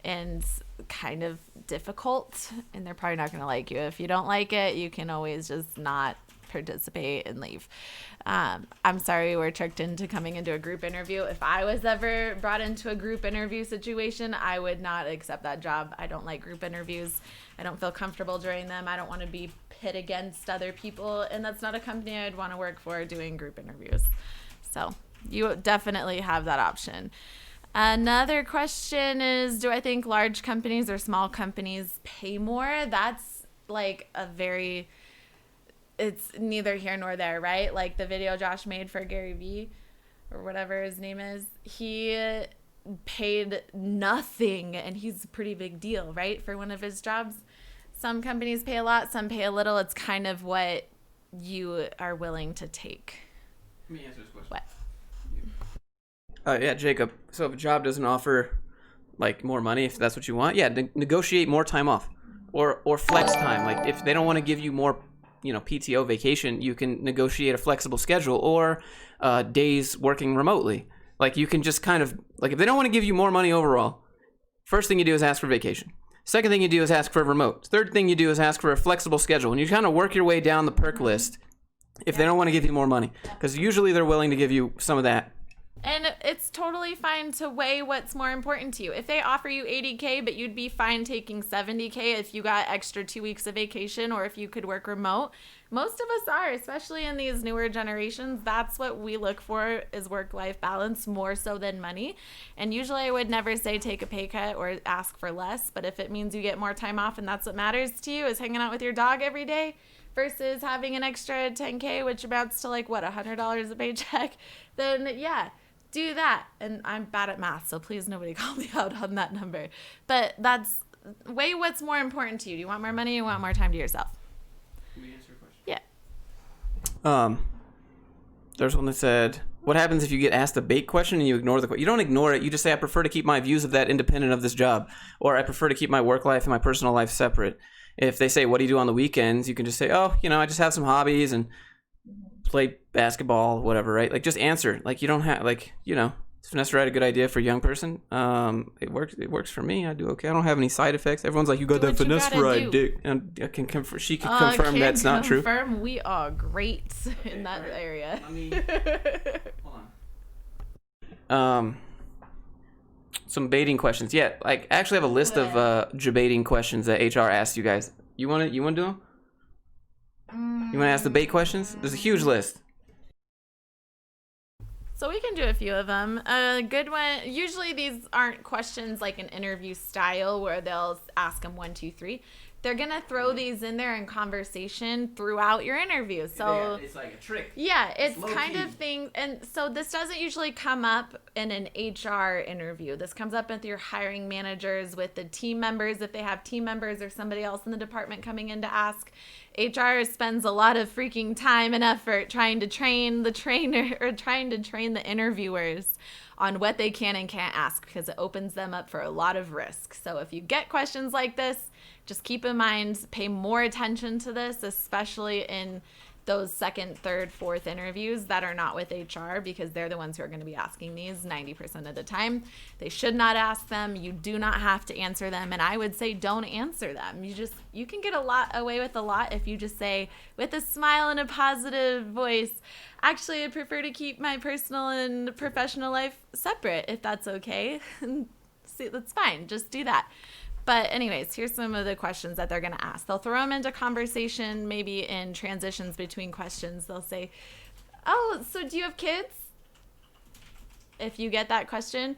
and kind of difficult, and they're probably not going to like you. If you don't like it, you can always just not participate and leave. I'm sorry we're tricked into coming into a group interview. If I was ever brought into a group interview situation, I would not accept that job. I don't like group interviews. I don't feel comfortable during them. I don't want to be pit against other people, and that's not a company I'd want to work for doing group interviews. So you definitely have that option. Another question is, do I think large companies or small companies pay more? That's it's neither here nor there, right? Like the video Josh made for Gary Vee, or whatever his name is, he paid nothing, and he's a pretty big deal, right, for one of his jobs. Some companies pay a lot, some pay a little. It's kind of what you are willing to take. Let me answer this question. What? Yeah, Jacob. So if a job doesn't offer more money, if that's what you want, negotiate more time off, or flex time. Like if they don't want to give you more, PTO vacation, you can negotiate a flexible schedule, or days working remotely. Like you can just kind of if they don't want to give you more money overall, first thing you do is ask for vacation. Second thing you do is ask for a remote. Third thing you do is ask for a flexible schedule, and you kind of work your way down the perk list. If they don't want to give you more money, because usually they're willing to give you some of that And it's totally fine to weigh what's more important to you. If they offer you 80K, but you'd be fine taking 70K if you got extra 2 weeks of vacation or if you could work remote. Most of us are, especially in these newer generations. That's what we look for is work-life balance more so than money. And usually I would never say take a pay cut or ask for less. But if it means you get more time off and that's what matters to you is hanging out with your dog every day versus having an extra 10K, which amounts to like, what, $100 a paycheck, then yeah. Do that. And I'm bad at math, so please nobody call me out on that number. But that's weigh what's more important to you. Do you want more money or you want more time to yourself? Can we answer a question? Yeah. There's one that said, what happens if you get asked a bait question and you ignore the question? You don't ignore it. You just say, I prefer to keep my views of that independent of this job. Or I prefer to keep my work life and my personal life separate. If they say, what do you do on the weekends? You can just say, oh, I just have some hobbies and play basketball, whatever, right? Like, just answer. Like, you don't have, like, Vanessa had a good idea for a young person. It works for me. I do okay. I don't have any side effects. Everyone's like, you got that Vanessa right, dick. And I can she can confirm that's not true. Confirm we are great in that area. I mean, hold on. Some baiting questions. Yeah, like, I actually have a list of baiting questions that HR asked you guys. You want to do them? You want to ask the bait questions? There's a huge list. So we can do a few of them. A good one, usually these aren't questions like an interview style where they'll ask them 1, 2, 3. They're going to throw these in there in conversation throughout your interview. So it's like a trick. Yeah, it's kind of thing. And so this doesn't usually come up in an HR interview. This comes up with your hiring managers, with the team members, if they have team members or somebody else in the department coming in to ask. HR spends a lot of freaking time and effort trying to train the trainer or trying to train the interviewers on what they can and can't ask because it opens them up for a lot of risk. So if you get questions like this, just keep in mind, pay more attention to this, especially in those second, third, fourth interviews that are not with HR because they're the ones who are going to be asking these 90% of the time. They should not ask them. You do not have to answer them. And I would say don't answer them. You can get away with a lot if you just say with a smile and a positive voice, actually, I prefer to keep my personal and professional life separate if that's okay. See, that's fine. Just do that. But anyways, here's some of the questions that they're going to ask. They'll throw them into conversation, maybe in transitions between questions. They'll say, oh, so do you have kids? If you get that question,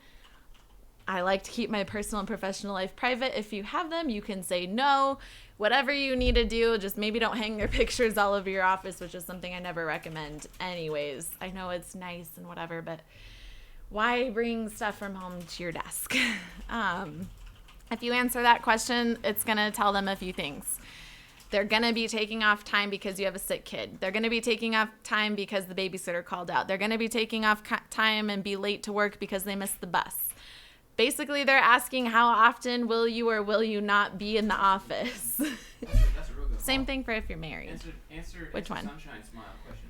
I like to keep my personal and professional life private. If you have them, you can say no. Whatever you need to do, just maybe don't hang their pictures all over your office, which is something I never recommend anyways. I know it's nice and whatever, but why bring stuff from home to your desk? If you answer that question, it's going to tell them a few things. They're going to be taking off time because you have a sick kid. They're going to be taking off time because the babysitter called out. They're going to be taking off time and be late to work because they missed the bus. Basically, they're asking how often will you or will you not be in the office. That's a real good Same thing for if you're married. Which one? Sunshine smile question.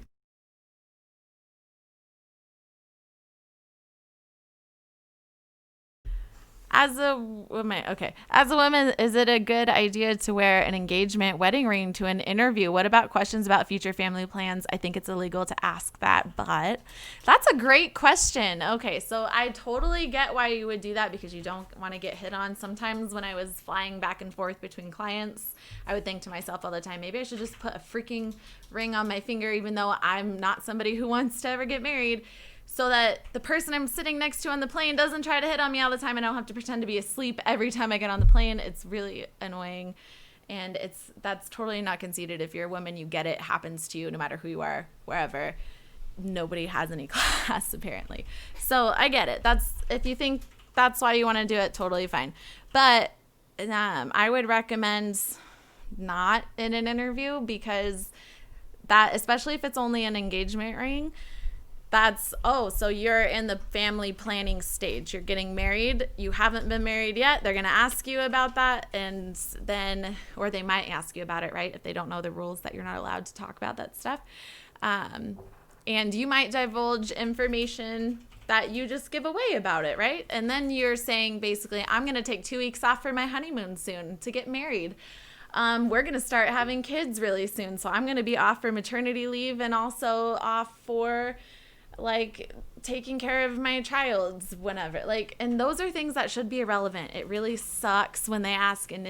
As a woman, is it a good idea to wear an engagement wedding ring to an interview? What about questions about future family plans? I think it's illegal to ask that, but that's a great question. Okay, so I totally get why you would do that because you don't want to get hit on. Sometimes when I was flying back and forth between clients, I would think to myself all the time, maybe I should just put a freaking ring on my finger, even though I'm not somebody who wants to ever get married, so that the person I'm sitting next to on the plane doesn't try to hit on me all the time and I don't have to pretend to be asleep every time I get on the plane. It's really annoying, and that's totally not conceited. If you're a woman, you get it. It happens to you no matter who you are, wherever. Nobody has any class, apparently. So I get it. If you think that's why you want to do it, totally fine. But I would recommend not in an interview because that, especially if it's only an engagement ring, so you're in the family planning stage. You're getting married. You haven't been married yet. They're going to ask you about that. And then, or they might ask you about it, right? If they don't know the rules that you're not allowed to talk about that stuff. And you might divulge information that you just give away about it, right? And then you're saying basically, I'm going to take 2 weeks off for my honeymoon soon to get married. We're going to start having kids really soon. So I'm going to be off for maternity leave and also off for like taking care of my child's whenever, like, and those are things that should be irrelevant. It really sucks when they ask, and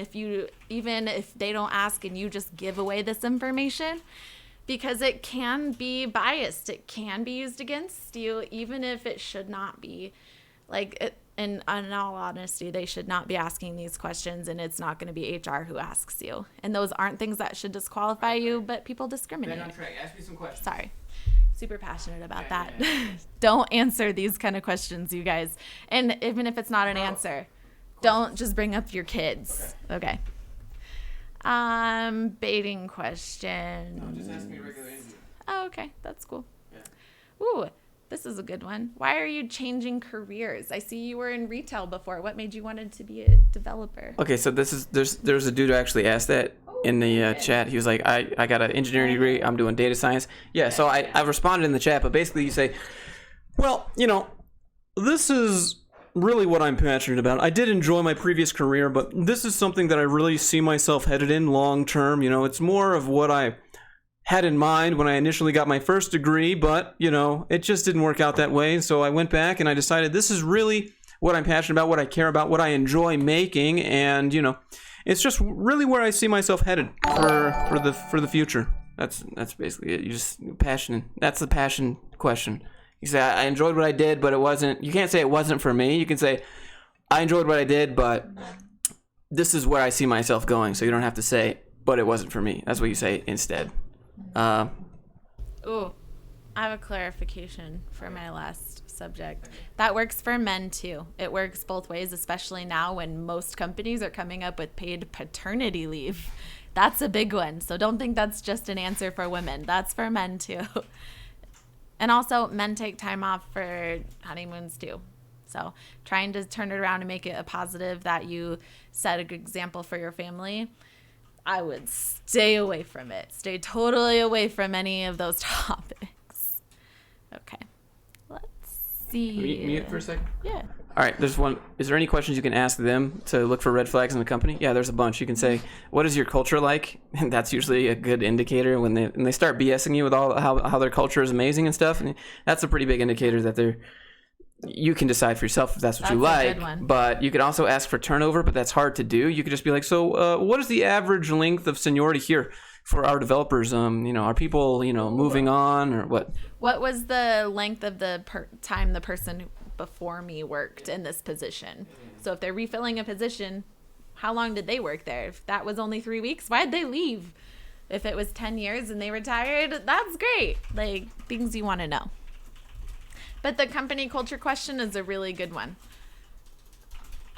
even if they don't ask and you just give away this information, because it can be biased, it can be used against you, even if it should not be. Like, in all honesty, they should not be asking these questions, and it's not going to be HR who asks you, and those aren't things that should disqualify you, but people discriminate. Back on track. Ask me some questions. Sorry. Super passionate about that. Don't answer these kind of questions, you guys. And even if it's not an answer, don't just bring up your kids. Okay. Baiting question. No, just ask me a regular interview. Oh, okay. That's cool. Yeah. Ooh, this is a good one. Why are you changing careers? I see you were in retail before. What made you wanted to be a developer? Okay, so there's a dude who actually asked that in the chat. He was like, I got an engineering degree. I'm doing data science. Yeah, so I responded in the chat, but basically you say, well, this is really what I'm passionate about. I did enjoy my previous career, but this is something that I really see myself headed in long term. It's more of what I had in mind when I initially got my first degree, but, it just didn't work out that way. So I went back and I decided this is really what I'm passionate about, what I care about, what I enjoy making, and, it's just really where I see myself headed for the future. That's basically it. You just passionate. That's the passion question. You say I enjoyed what I did, but it wasn't. You can't say it wasn't for me. You can say I enjoyed what I did, but this is where I see myself going. So you don't have to say, but it wasn't for me. That's what you say instead. Ooh, I have a clarification for my last subject. That works for men too. It works both ways, especially now when most companies are coming up with paid paternity leave. That's a big one. So don't think that's just an answer for women. That's for men too. And also, men take time off for honeymoons too. So trying to turn it around and make it a positive that you set a good example for your family, I would stay away from it. Stay totally away from any of those topics. Okay. Let's see. Mute for a second. Yeah. All right, there's one. Is there any questions you can ask them to look for red flags in the company? Yeah, there's a bunch. You can say, what is your culture like? And that's usually a good indicator when they start BSing you with all how their culture is amazing and stuff. And that's a pretty big indicator that you can decide for yourself if that's what you That's a like. good one. But you could also ask for turnover, but that's hard to do. You could just be like, so what is the average length of seniority here for our developers? Are people, moving on or what? What was the length of the time the person before me worked in this position? So if they're refilling a position, how long did they work there? If that was only 3 weeks, why'd they leave? If it was 10 years and they retired, that's great. Like, things you want to know. But the company culture question is a really good one.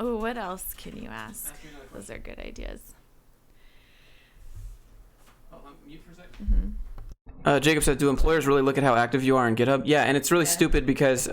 Oh, what else can you ask? Those are good ideas. Mute for a second. Jacob said, do employers really look at how active you are on GitHub? Yeah, and it's really stupid because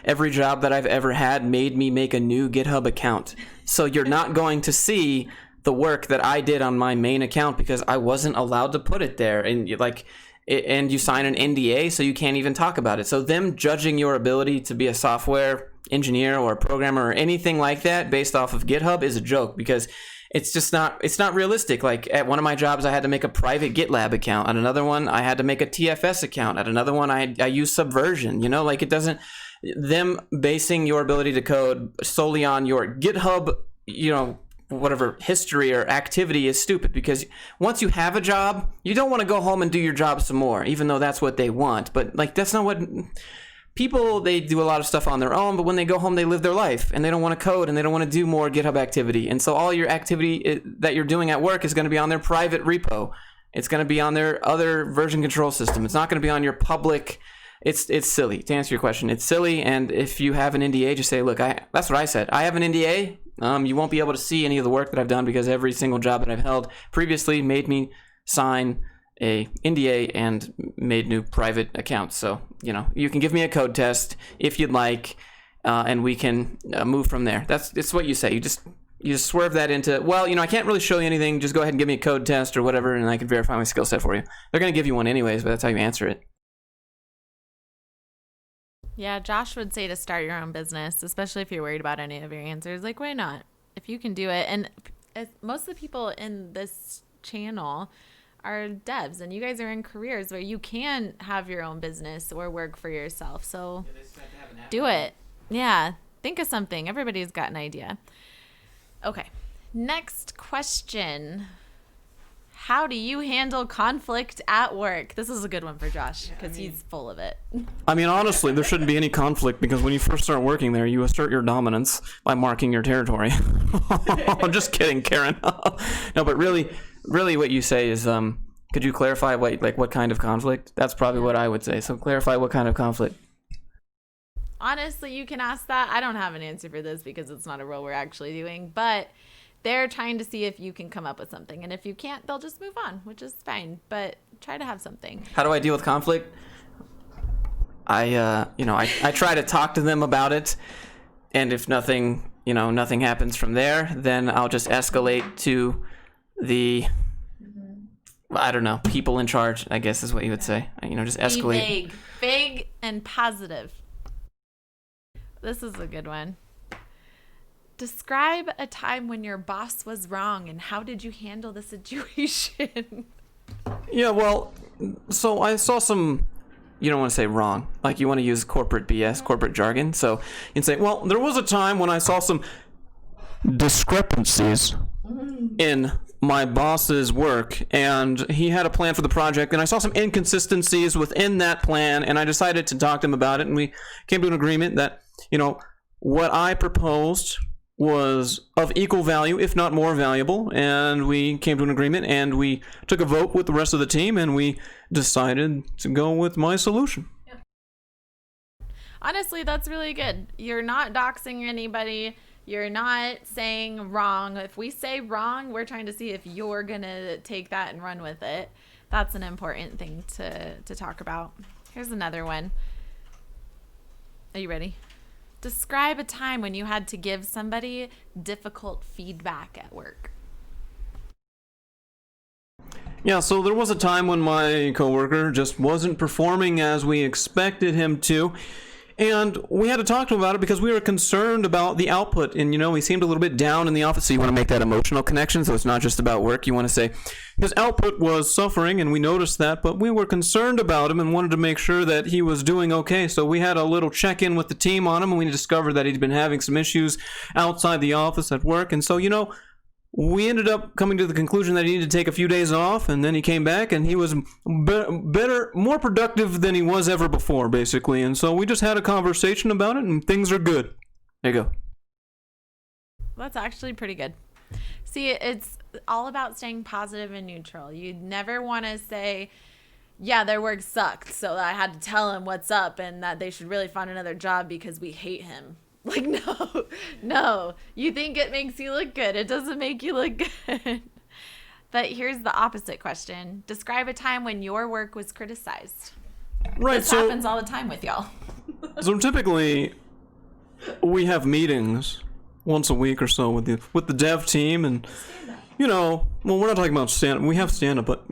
every job that I've ever had made me make a new GitHub account. So you're not going to see the work that I did on my main account because I wasn't allowed to put it there. And you sign an NDA, so you can't even talk about it. So them judging your ability to be a software engineer or a programmer or anything like that based off of GitHub is a joke because it's not realistic. Like at one of my jobs, I had to make a private GitLab account. At another one, I had to make a TFS account. At another one, I use Subversion. It doesn't, them basing your ability to code solely on your GitHub, whatever history or activity is stupid because once you have a job, you don't want to go home and do your job some more, even though that's what they want. But that's not what people, they do a lot of stuff on their own, but when they go home, they live their life and they don't want to code and they don't want to do more GitHub activity. And so all your activity that you're doing at work is going to be on their private repo. It's going to be on their other version control system. It's not going to be on your public. It's silly. To answer your question, it's silly. And if you have an NDA, just say, look, that's what I said. I have an NDA. You won't be able to see any of the work that I've done because every single job that I've held previously made me sign a NDA and made new private accounts. So, you can give me a code test if you'd like, and we can move from there. It's what you say. You just swerve that into, well, I can't really show you anything. Just go ahead and give me a code test or whatever, and I can verify my skill set for you. They're going to give you one anyways, but that's how you answer it. Yeah, Josh would say to start your own business, especially if you're worried about any of your answers. Like, why not? If you can do it. And most of the people in this channel are devs, and you guys are in careers where you can have your own business or work for yourself. So do it. Yeah. Think of something. Everybody's got an idea. Okay. Next question. How do you handle conflict at work? This is a good one for Josh because he's full of it. I mean, honestly, there shouldn't be any conflict because when you first start working there, you assert your dominance by marking your territory. I'm just kidding, Karen. No, but really what you say is, could you clarify what kind of conflict? That's probably what I would say. So clarify what kind of conflict. Honestly, you can ask that. I don't have an answer for this because it's not a role we're actually doing, but they're trying to see if you can come up with something. And if you can't, they'll just move on, which is fine. But try to have something. How do I deal with conflict? I try to talk to them about it. And if nothing happens from there, then I'll just escalate to the, I don't know, people in charge, I guess is what you would say. Just escalate. Be vague and positive. This is a good one. Describe a time when your boss was wrong and how did you handle the situation? Yeah, well, so I saw some, you don't want to say wrong, like you want to use corporate BS, corporate jargon. So you'd say, well, there was a time when I saw some discrepancies in my boss's work and he had a plan for the project and I saw some inconsistencies within that plan and I decided to talk to him about it and we came to an agreement that, what I proposed was of equal value, if not more valuable, and we came to an agreement and we took a vote with the rest of the team and we decided to go with my solution. Yep. Honestly, that's really good. You're not doxing anybody. You're not saying wrong. If we say wrong, we're trying to see if you're going to take that and run with it. That's an important thing to talk about. Here's another one. Are you ready? Describe a time when you had to give somebody difficult feedback at work. Yeah, so there was a time when my coworker just wasn't performing as we expected him to. And we had to talk to him about it because we were concerned about the output. And, he seemed a little bit down in the office. So you want to make that emotional connection. So it's not just about work. You want to say his output was suffering and we noticed that. But we were concerned about him and wanted to make sure that he was doing okay. So we had a little check-in with the team on him. And we discovered that he'd been having some issues outside the office at work. And so, we ended up coming to the conclusion that he needed to take a few days off, and then he came back, and he was better, more productive than he was ever before, basically. And so we just had a conversation about it, and things are good. There you go. That's actually pretty good. See, it's all about staying positive and neutral. You never want to say, yeah, their work sucked, so I had to tell him what's up and that they should really find another job because we hate him. Like, no. You think it makes you look good. It doesn't make you look good. But here's the opposite question. Describe a time when your work was criticized. Right. This happens all the time with y'all. So typically, we have meetings once a week or so with the dev team, and well, we're not talking about stand-up. We have stand-up, but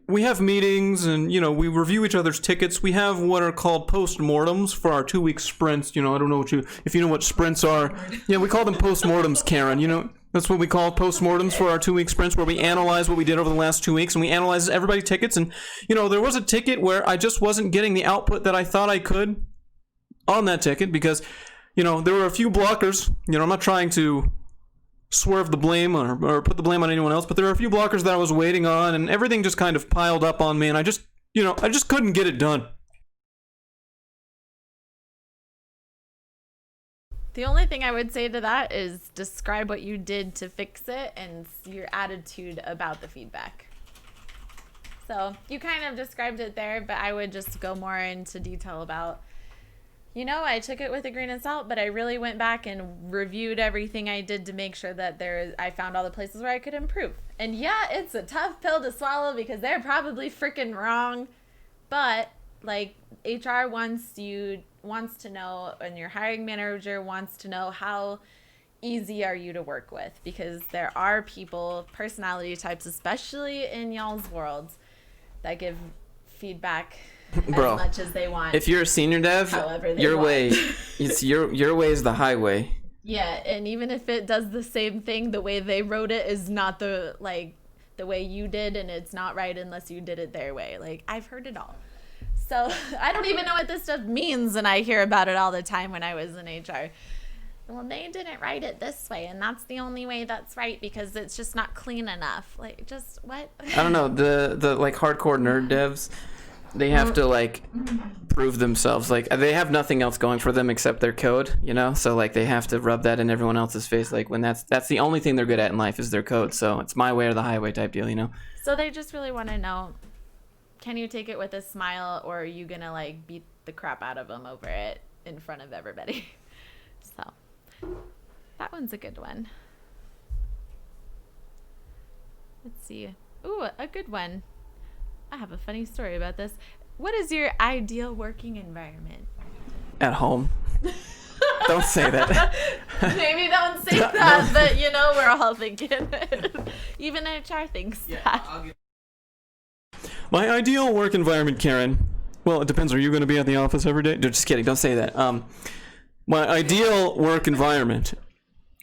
we have meetings and, we review each other's tickets. We have what are called post-mortems for our 2-week sprints. I don't know if you know what sprints are. Yeah, we call them post-mortems, Karen. That's what we call post-mortems for our 2-week sprints, where we analyze what we did over the last 2 weeks and we analyze everybody's tickets. And, there was a ticket where I just wasn't getting the output that I thought I could on that ticket because, there were a few blockers. I'm not trying to swerve the blame or put the blame on anyone else, but there were a few blockers that I was waiting on and everything just kind of piled up on me and I just couldn't get it done. The only thing I would say to that is describe what you did to fix it and your attitude about the feedback. So you kind of described it there, but I would just go more into detail about, I took it with a grain of salt, but I really went back and reviewed everything I did to make sure that I found all the places where I could improve. And yeah, it's a tough pill to swallow because they're probably freaking wrong. But HR wants to know, and your hiring manager wants to know how easy are you to work with, because there are people, personality types, especially in y'all's worlds, that give feedback Bro, as much as they want. If you're a senior dev, your way is the highway. Yeah, and even if it does the same thing, the way they wrote it is not the the way you did, and it's not right unless you did it their way. Like, I've heard it all. So I don't even know what this stuff means, and I hear about it all the time when I was in HR. Well, they didn't write it this way, and that's the only way that's right because it's just not clean enough. Like, just what? I don't know. The like hardcore nerd devs, they have to like prove themselves. Like they have nothing else going for them except their code, you know. So like they have to rub that in everyone else's face. Like when that's the only thing they're good at in life is their code. So it's my way or the highway type deal, you know. So they just really want to know, can you take it with a smile, or are you gonna like beat the crap out of them over it in front of everybody? So that one's a good one. Let's see. Ooh, a good one. I have a funny story about this. What is your ideal working environment? At home. Don't say that. Maybe don't say that, but you know, we're all thinking it. Even HR thinks that. My ideal work environment, Karen. Well, it depends. Are you going to be at the office every day? No, just kidding. Don't say that. My ideal work environment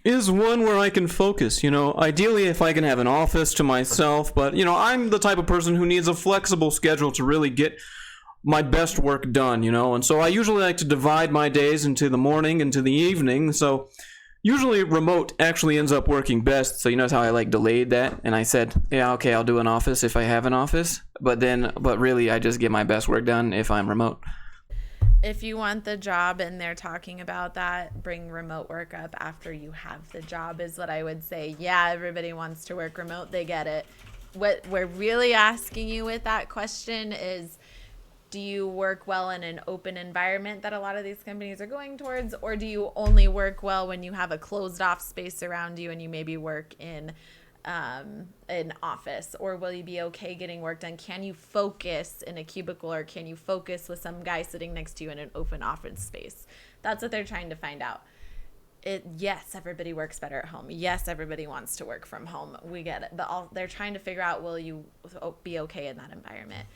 is one where I can focus, you know. Ideally, if I can have an office to myself, but, you know, I'm the type of person who needs a flexible schedule to really get my best work done, you know. And so I usually like to divide my days into the morning and to the evening. So usually remote actually ends up working best. So you notice how I like delayed that, and I said, yeah, okay, I'll do an office if I have an office. But really, I just get my best work done if I'm remote. If you want the job and they're talking about that, bring remote work up after you have the job is what I would say. Yeah, everybody wants to work remote. They get it. What we're really asking you with that question is, do you work well in an open environment that a lot of these companies are going towards, or do you only work well when you have a closed off space around you and you maybe work in an office? Or will you be okay getting work done? Can you focus in a cubicle, or can you focus with some guy sitting next to you in an open office space? That's what they're trying to find out. Yes, everybody works better at home. Yes, everybody wants to work from home. We get it. But they're trying to figure out, will you be okay in that environment?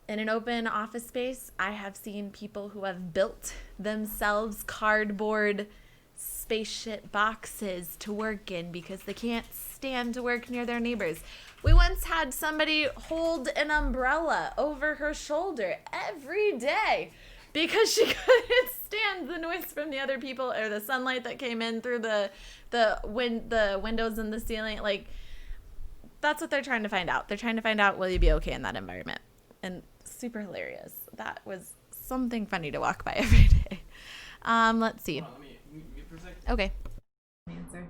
In an open office space, I have seen people who have built themselves cardboard spaceship boxes to work in because they can't stand to work near their neighbors. We once had somebody hold an umbrella over her shoulder every day because she couldn't stand the noise from the other people or the sunlight that came in through the windows in the ceiling. Like, that's what they're trying to find out. They're trying to find out, will you be okay in that environment? And super hilarious. That was something funny to walk by every day. Let's see. Okay. Answer.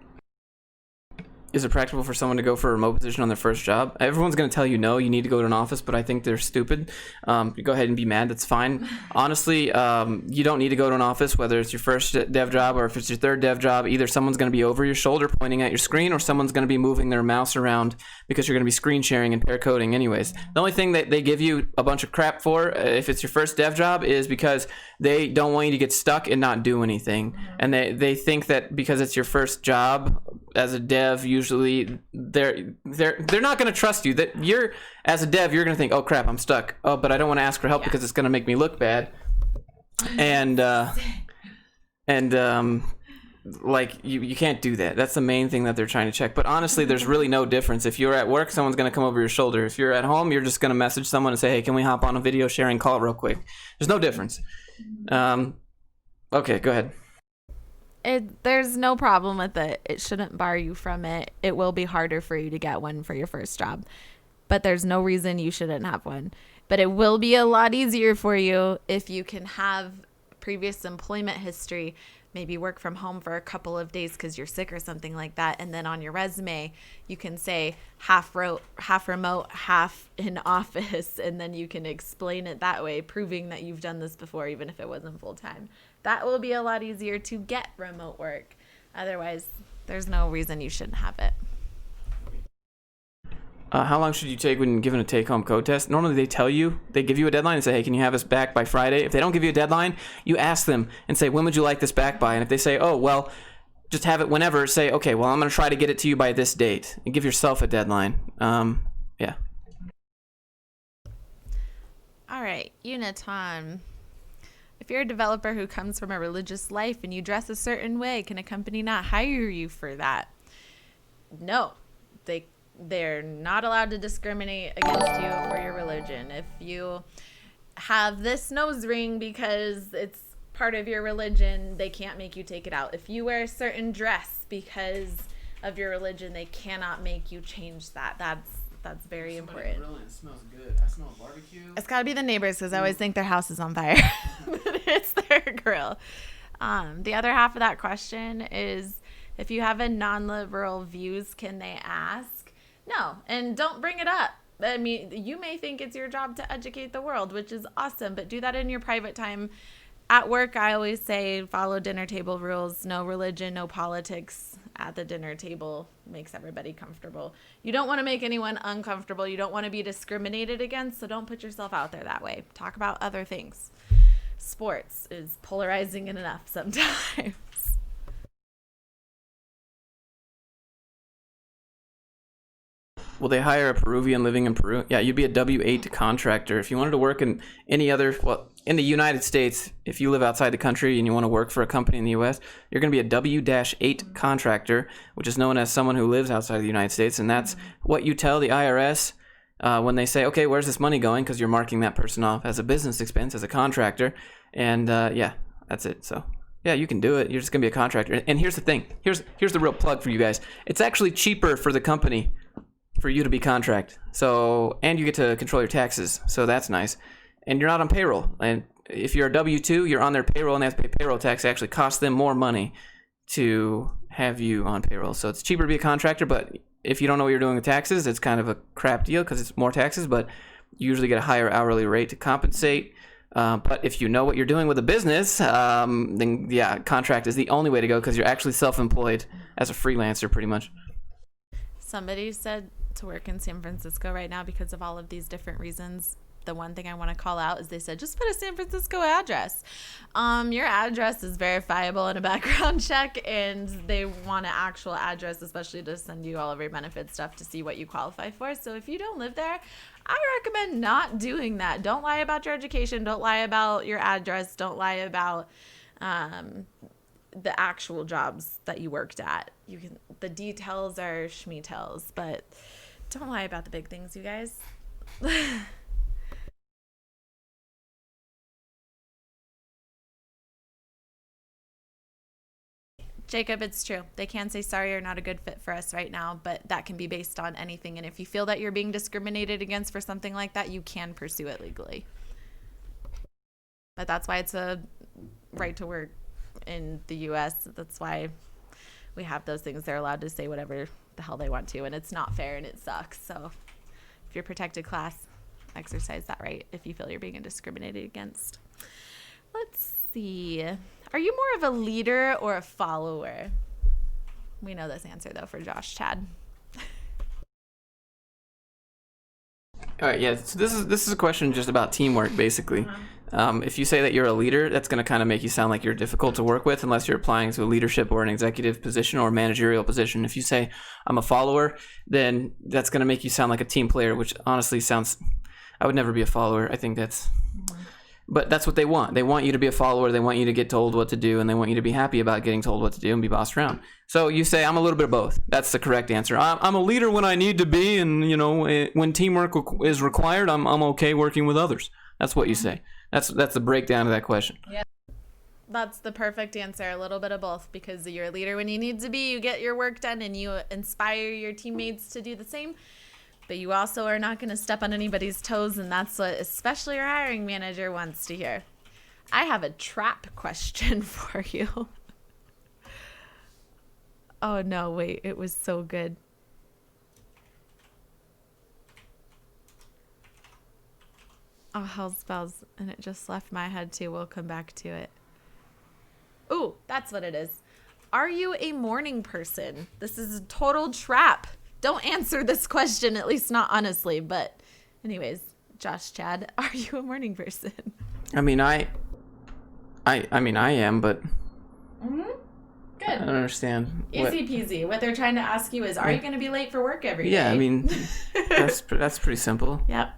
Is it practical for someone to go for a remote position on their first job? Everyone's going to tell you no, you need to go to an office, but I think they're stupid. You go ahead and be mad, that's fine. Honestly, you don't need to go to an office, whether it's your first dev job or if it's your third dev job. Either someone's going to be over your shoulder pointing at your screen, or someone's going to be moving their mouse around because you're going to be screen sharing and pair coding anyways. The only thing that they give you a bunch of crap for, if it's your first dev job, is because they don't want you to get stuck and not do anything. And they think that because it's your first job as a dev, usually they're not going to trust you. That you're, as a dev, you're going to think, oh crap, I'm stuck. Oh, but I don't want to ask for help because it's going to make me look bad. And like you can't do that. That's the main thing that they're trying to check. But honestly, there's really no difference. If you're at work, someone's going to come over your shoulder. If you're at home, you're just going to message someone and say, hey, can we hop on a video sharing call real quick? There's no difference. Okay, go ahead. There's no problem with it. It shouldn't bar you from it. It will be harder for you to get one for your first job, but there's no reason you shouldn't have one. But it will be a lot easier for you if you can have previous employment history, maybe work from home for a couple of days because you're sick or something like that. And then on your resume, you can say half remote, half in office. And then you can explain it that way, proving that you've done this before, even if it wasn't full time. That will be a lot easier to get remote work. Otherwise, there's no reason you shouldn't have it. How long should you take when given a take-home code test? Normally they tell you, they give you a deadline and say, hey, can you have us back by Friday? If they don't give you a deadline, you ask them and say, when would you like this back by? And if they say, oh, well, just have it whenever, say, okay, well, I'm going to try to get it to you by this date. And give yourself a deadline. Yeah. All right, Uniton. If you're a developer who comes from a religious life and you dress a certain way, can a company not hire you for that? No, they they're not allowed to discriminate against you for your religion. If you have this nose ring because it's part of your religion, they can't make you take it out. If you wear a certain dress because of your religion, they cannot make you change that. That's very important. It smells good. I smell barbecue. It's got to be the neighbors because I always think their house is on fire. It's their grill. The other half of that question is, if you have a non-liberal views, can they ask? No, and don't bring it up. I mean, you may think it's your job to educate the world, which is awesome, but do that in your private time. At work, I always say follow dinner table rules. No religion, no politics at the dinner table. Makes everybody comfortable. You don't want to make anyone uncomfortable. You don't want to be discriminated against, so don't put yourself out there that way. Talk about other things. Sports is polarizing enough sometimes. Will they hire a Peruvian living in Peru? Yeah, you'd be a W-8 contractor. If you wanted to work in any other, well, in the United States, if you live outside the country and you want to work for a company in the U.S., you're going to be a W-8 contractor, which is known as someone who lives outside of the United States. And that's what you tell the IRS when they say, okay, where's this money going? Because you're marking that person off as a business expense, as a contractor. And yeah, that's it. So yeah, you can do it. You're just going to be a contractor. And here's the thing. Here's the real plug for you guys. It's actually cheaper for the company for you to be contract. So, and you get to control your taxes. So that's nice. And you're not on payroll. And if you're a W-2, you're on their payroll and they have to pay payroll tax. It actually costs them more money to have you on payroll. So it's cheaper to be a contractor, but if you don't know what you're doing with taxes, it's kind of a crap deal because it's more taxes, but you usually get a higher hourly rate to compensate. But if you know what you're doing with a business, then yeah, contract is the only way to go because you're actually self-employed as a freelancer pretty much. Somebody said to work in San Francisco right now because of all of these different reasons. The one thing I want to call out is they said, just put a San Francisco address. Your address is verifiable in a background check, and they want an actual address, especially to send you all of your benefit stuff to see what you qualify for. So if you don't live there, I recommend not doing that. Don't lie about your education. Don't lie about your address. Don't lie about the actual jobs that you worked at. The details are schmeatels, but don't lie about the big things, you guys. Jacob, it's true. They can say, sorry, you're not a good fit for us right now, but that can be based on anything. And if you feel that you're being discriminated against for something like that, you can pursue it legally. But that's why it's a right to work in the U.S. That's why we have those things. They're allowed to say whatever the hell they want to, and it's not fair and it sucks. So if you're protected class, exercise that right if you feel you're being discriminated against. Let's see. Are you more of a leader or a follower? We know this answer, though, for Josh, Chad. All right, yeah, so this is a question just about teamwork, basically. If you say that you're a leader, that's going to kind of make you sound like you're difficult to work with unless you're applying to a leadership or an executive position or a managerial position. If you say, I'm a follower, then that's going to make you sound like a team player, which honestly sounds... I would never be a follower. I think that's... But that's what they want. They want you to be a follower. They want you to get told what to do, and they want you to be happy about getting told what to do and be bossed around. So you say, I'm a little bit of both. That's the correct answer. I'm a leader when I need to be, and when teamwork is required, I'm okay working with others. That's what you say. That's the breakdown of that question. Yeah, that's the perfect answer. A little bit of both, because you're a leader when you need to be. You get your work done, and you inspire your teammates to do the same. But you also are not going to step on anybody's toes, and that's what especially your hiring manager wants to hear. I have a trap question for you. Oh, no, wait. It was so good. Oh, hell's bells. And it just left my head, too. We'll come back to it. Ooh, that's what it is. Are you a morning person? This is a total trap. Don't answer this question, at least not honestly. But anyways, Josh, Chad, are you a morning person? I mean, I am, but Good. I don't understand. Easy peasy. What they're trying to ask you is, are you going to be late for work every day? Yeah, I mean, that's pretty simple. Yep.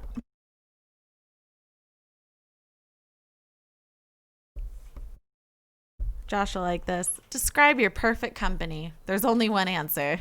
Josh will like this. Describe your perfect company. There's only one answer.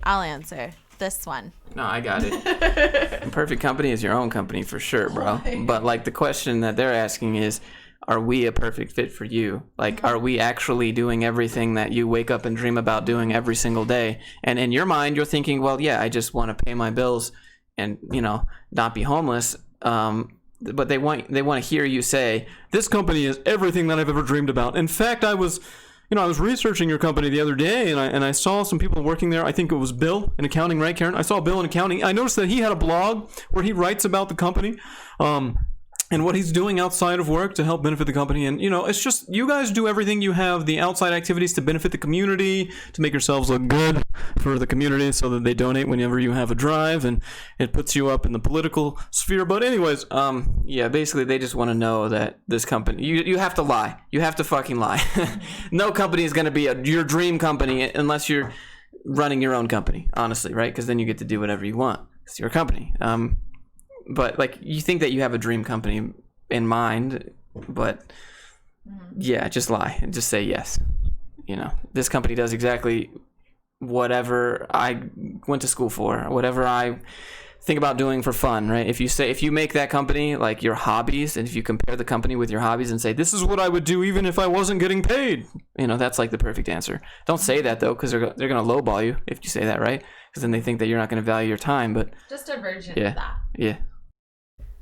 I'll answer this one. No, I got it. Perfect company is your own company for sure, bro. But like the question that they're asking is, are we a perfect fit for you? Like, are we actually doing everything that you wake up and dream about doing every single day? And in your mind, you're thinking, well, yeah, I just want to pay my bills and, you know, not be homeless. But they want to hear you say, this company is everything that I've ever dreamed about. In fact, I was researching your company the other day, and I saw some people working there. I think it was Bill in accounting, right, Karen? I saw Bill in accounting. I noticed that he had a blog where he writes about the company. And what he's doing outside of work to help benefit the company. And, you know, it's just, you guys do everything. You have the outside activities to benefit the community, to make yourselves look good for the community so that they donate whenever you have a drive, and it puts you up in the political sphere. But anyways, yeah, basically they just want to know that this company, you have to lie. You have to fucking lie. No company is going to be your dream company unless you're running your own company, honestly, right? Because then you get to do whatever you want. It's your company. But like, you think that you have a dream company in mind, but yeah, just lie and just say yes. You know, this company does exactly whatever I went to school for, whatever I think about doing for fun, right? If you make that company like your hobbies, and if you compare the company with your hobbies and say, this is what I would do even if I wasn't getting paid, you know, that's like the perfect answer. Don't say that though, because they're going to lowball you if you say that, right? Because then they think that you're not going to value your time. But Just a version yeah, of that. yeah.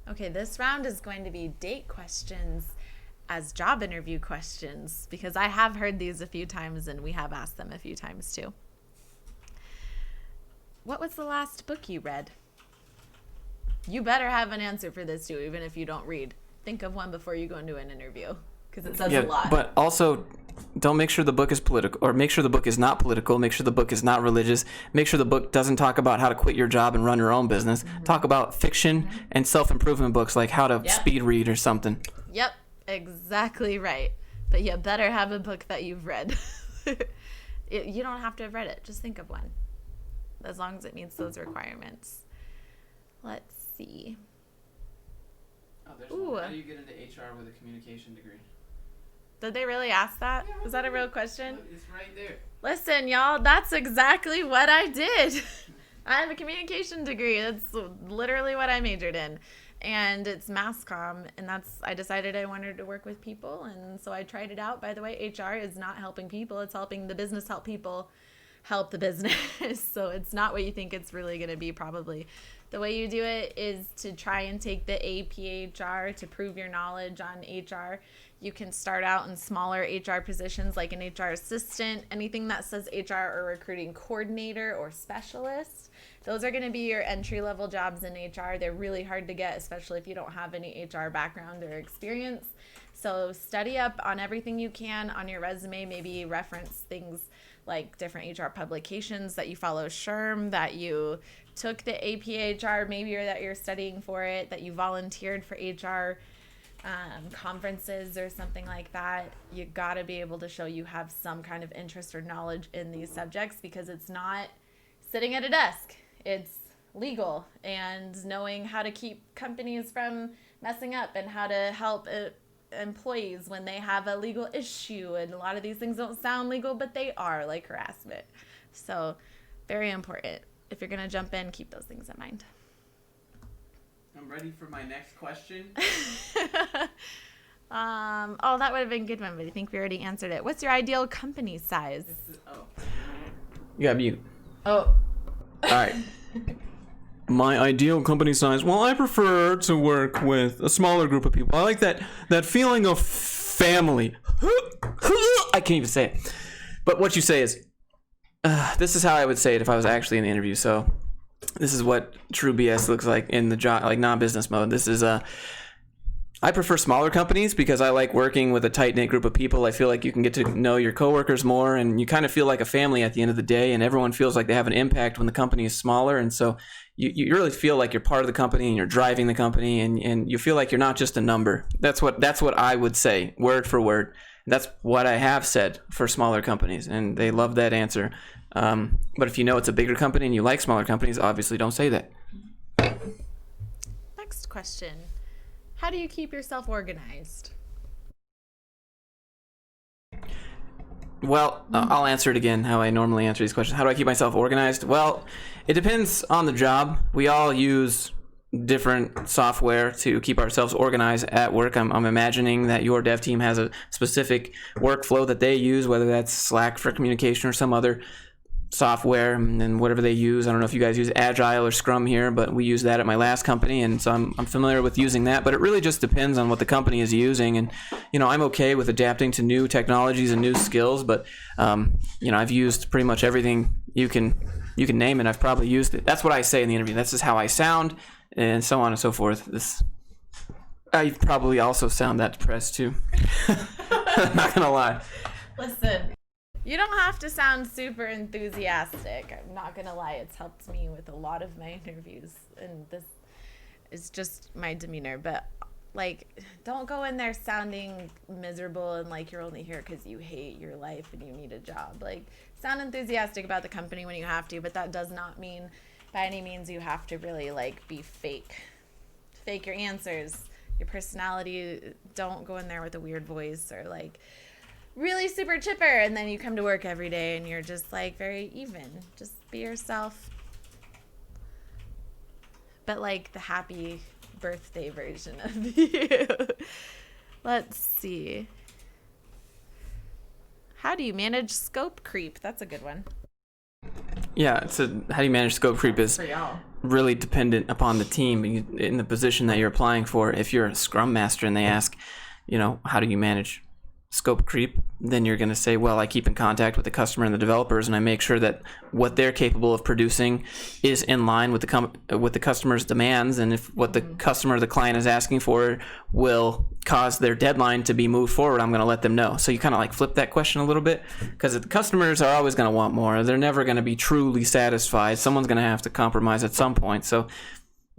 Okay, this round is going to be date questions as job interview questions, because I have heard these a few times and we have asked them a few times too. What was the last book you read? You better have an answer for this too, even if you don't read. Think of one before you go into an interview, because it says a lot. But also, don't make sure the book is political, or make sure the book is not political. Make sure the book is not religious. Make sure the book doesn't talk about how to quit your job and run your own business. Talk about fiction and self-improvement books, like how to speed read or something. Yep, exactly right. But you better have a book that you've read. You don't have to have read it. Just think of one, as long as it meets those requirements. Let's see. Oh, there's one. How do you get into HR with a communication degree? Did they really ask that? Is that a real question? It's right there. Listen, y'all, that's exactly what I did. I have a communication degree. That's literally what I majored in. And it's mass comm, and I decided I wanted to work with people, and so I tried it out. By the way, HR is not helping people. It's helping the business help people help the business. So it's not what you think it's really going to be, probably. The way you do it is to try and take the APHR to prove your knowledge on HR. You can start out in smaller HR positions like an HR assistant, anything that says HR or recruiting coordinator or specialist. Those are going to be your entry-level jobs in HR. They're really hard to get, especially if you don't have any HR background or experience. So study up on everything you can on your resume. Maybe reference things like different HR publications, that you follow SHRM, that you took the APHR maybe, or that you're studying for it, that you volunteered for HR conferences or something like that. You got to be able to show you have some kind of interest or knowledge in these subjects, because it's not sitting at a desk. It's legal, and knowing how to keep companies from messing up, and how to help employees when they have a legal issue. And a lot of these things don't sound legal, but they are, like harassment. So very important. If you're going to jump in, keep those things in mind. I'm ready for my next question. Oh, that would have been a good one, but I think we already answered it. What's your ideal company size? You got mute. Oh. All right. My ideal company size, well, I prefer to work with a smaller group of people. I like that feeling of family. I can't even say it. But what you say is, this is how I would say it if I was actually in the interview. So this is what true BS looks like in the job, like non-business mode. This is I prefer smaller companies because I like working with a tight-knit group of people. I feel like you can get to know your coworkers more, and you kind of feel like a family at the end of the day, and everyone feels like they have an impact when the company is smaller. And so you really feel like you're part of the company, and you're driving the company, and you feel like you're not just a number. That's what I would say, word for word. That's what I have said for smaller companies, and they love that answer. But if you know it's a bigger company and you like smaller companies, obviously don't say that. Next question. How do you keep yourself organized? Well, I'll answer it again how I normally answer these questions. How do I keep myself organized? Well, it depends on the job. We all use different software to keep ourselves organized at work. I'm imagining that your dev team has a specific workflow that they use, whether that's Slack for communication or some other software, and whatever they use. I don't know if you guys use Agile or Scrum here, but we use that at my last company, and so I'm familiar with using that. But it really just depends on what the company is using, and I'm okay with adapting to new technologies and new skills. But I've used pretty much everything you can name, and I've probably used it. That's what I say in the interview. That's just how I sound, and so on and so forth. I probably also sound that depressed too. I'm not gonna lie. Listen, you don't have to sound super enthusiastic. I'm not going to lie. It's helped me with a lot of my interviews. And this is just my demeanor. But, don't go in there sounding miserable and like you're only here because you hate your life and you need a job. Sound enthusiastic about the company when you have to. But that does not mean by any means you have to really, be fake. Fake your answers, your personality. Don't go in there with a weird voice or, really super chipper, and then you come to work every day and you're just very even. Just be yourself, but the happy birthday version of you. Let's see. How do you manage scope creep? That's a good one. Yeah, how do you manage scope creep is really dependent upon the team in the position that you're applying for. If you're a Scrum Master and they ask, how do you manage scope creep, then you're going to say, well, I keep in contact with the customer and the developers, and I make sure that what they're capable of producing is in line with the customer's demands, and if what the customer, the client, is asking for will cause their deadline to be moved forward, I'm going to let them know. So you kind of flip that question a little bit, because the customers are always going to want more. They're never going to be truly satisfied. Someone's going to have to compromise at some point. So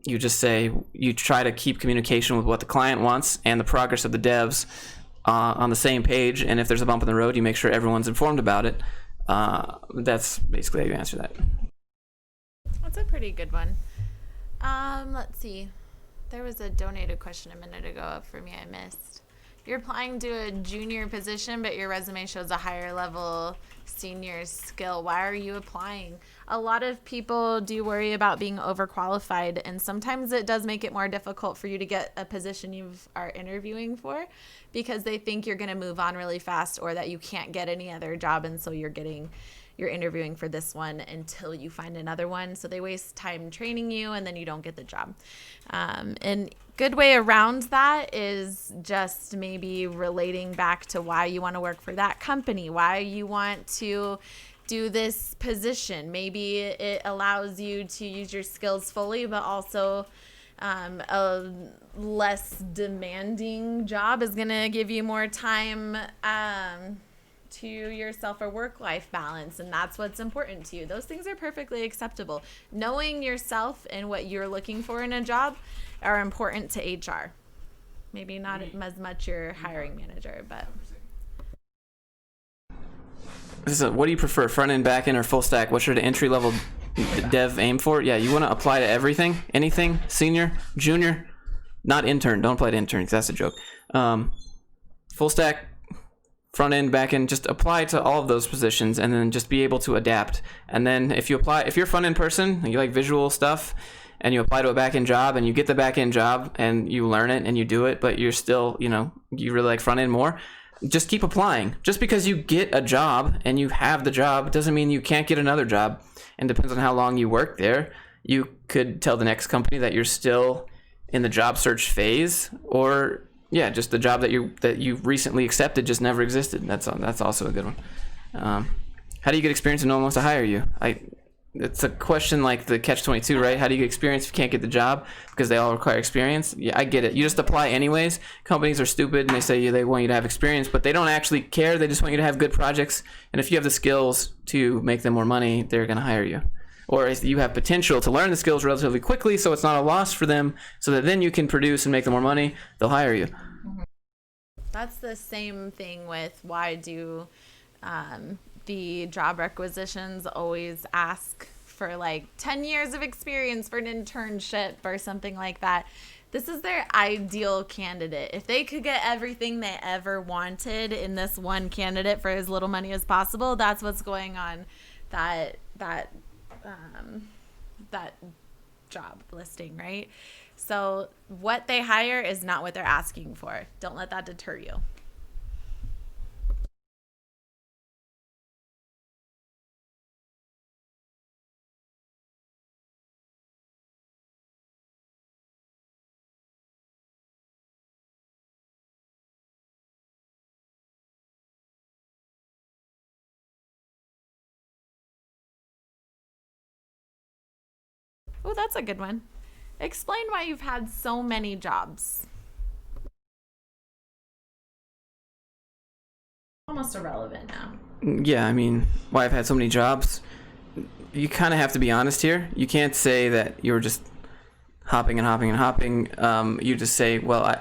you just say, you try to keep communication with what the client wants and the progress of the devs on the same page, and if there's a bump in the road, you make sure everyone's informed about it. That's basically how you answer that. That's a pretty good one. Let's see. There was a donated question a minute ago for me I missed. You're applying to a junior position, but your resume shows a higher level senior skill. Why are you applying? A lot of people do worry about being overqualified, and sometimes it does make it more difficult for you to get a position you are interviewing for, because they think you're going to move on really fast, or that you can't get any other job, and so you're interviewing for this one until you find another one. So they waste time training you, and then you don't get the job. And good way around that is just maybe relating back to why you want to work for that company, why you want to do this position. Maybe it allows you to use your skills fully, but also a less demanding job is going to give you more time to yourself or work-life balance, and that's what's important to you. Those things are perfectly acceptable. Knowing yourself and what you're looking for in a job are important to HR. Maybe not as much your hiring manager, but... What do you prefer, front end, back end, or full stack? What should an entry level dev aim for? Yeah, you want to apply to everything, anything, senior, junior, not intern. Don't apply to intern because that's a joke. Full stack, front end, back end, just apply to all of those positions, and then just be able to adapt. And then if you're a front end person and you like visual stuff, and you apply to a back end job and you get the back end job and you learn it and you do it, but you're still, you really like front end more, just keep applying. Just because you get a job and you have the job doesn't mean you can't get another job. And depends on how long you work there. You could tell the next company that you're still in the job search phase, or just the job that you recently accepted just never existed. That's also a good one. How do you get experience and no one wants to hire you? It's a question like the catch-22, right? How do you get experience if you can't get the job? Because they all require experience. Yeah, I get it. You just apply anyways. Companies are stupid and they say they want you to have experience, but they don't actually care. They just want you to have good projects. And if you have the skills to make them more money, they're going to hire you. Or if you have potential to learn the skills relatively quickly, so it's not a loss for them, so that then you can produce and make them more money, they'll hire you. That's the same thing with why do the job requisitions always ask for 10 years of experience for an internship or something like that. This is their ideal candidate. If they could get everything they ever wanted in this one candidate for as little money as possible, that's what's going on that job listing, right? So what they hire is not what they're asking for. Don't let that deter you. Oh, that's a good one. Explain why you've had so many jobs. Almost irrelevant now. Yeah, I mean, why I've had so many jobs. You kind of have to be honest here. You can't say that you're just hopping and hopping and hopping. You just say, well,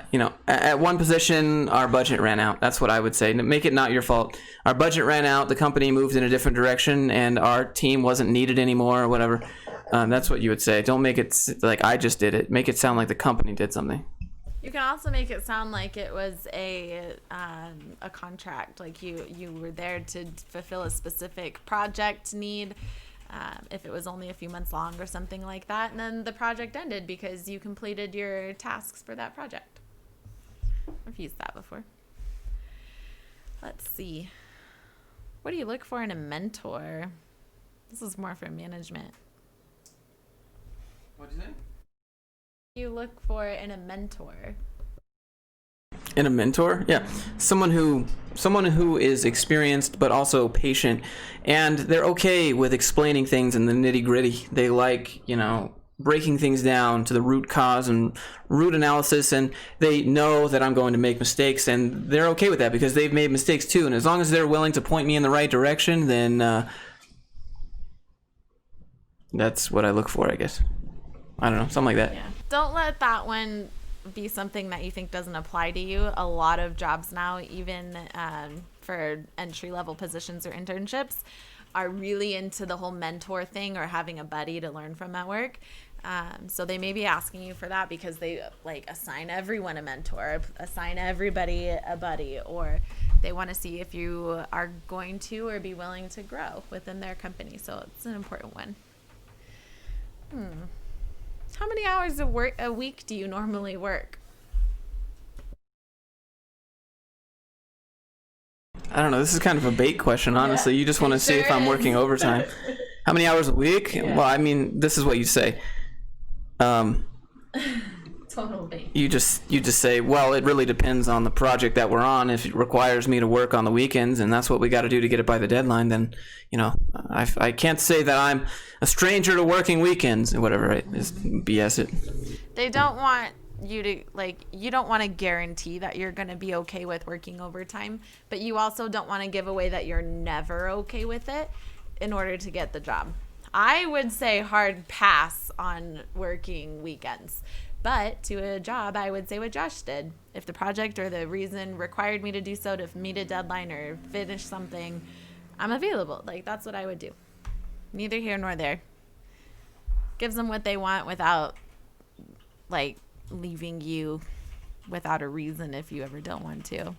at one position, our budget ran out. That's what I would say. Make it not your fault. Our budget ran out. The company moved in a different direction, and our team wasn't needed anymore or whatever. That's what you would say. Don't make it like I just did it. Make it sound like the company did something. You can also make it sound like it was a contract, like you were there to fulfill a specific project need. If it was only a few months long or something like that, and then the project ended because you completed your tasks for that project. I've used that before. Let's see. What do you look for in a mentor? This is more for management. What'd you say? You look for in a mentor. In a mentor? Yeah. Someone who is experienced but also patient, and they're okay with explaining things in the nitty-gritty. They like, breaking things down to the root cause and root analysis, and they know that I'm going to make mistakes, and they're okay with that because they've made mistakes too. And as long as they're willing to point me in the right direction, then that's what I look for, I guess. I don't know, something like that. Yeah. Don't let that one be something that you think doesn't apply to you. A lot of jobs now, even for entry-level positions or internships, are really into the whole mentor thing or having a buddy to learn from at work. So they may be asking you for that because they assign everyone a mentor, assign everybody a buddy, or they want to see if you are going to or be willing to grow within their company. So it's an important one. How many hours a week do you normally work? I don't know. This is kind of a bait question, honestly. Yeah, you just want to see if I'm working overtime. How many hours a week? Yeah. Well, I mean, this is what you say. Total bait. You just say, well, it really depends on the project that we're on. If it requires me to work on the weekends, and that's what we got to do to get it by the deadline, then I can't say that I'm a stranger to working weekends or whatever. Right? Just BS it. They don't want you to you don't want to guarantee that you're going to be okay with working overtime, but you also don't want to give away that you're never okay with it in order to get the job. I would say hard pass on working weekends. But to a job, I would say what Josh did. If the project or the reason required me to do so to meet a deadline or finish something, I'm available. That's what I would do. Neither here nor there. Gives them what they want without, leaving you without a reason if you ever don't want to.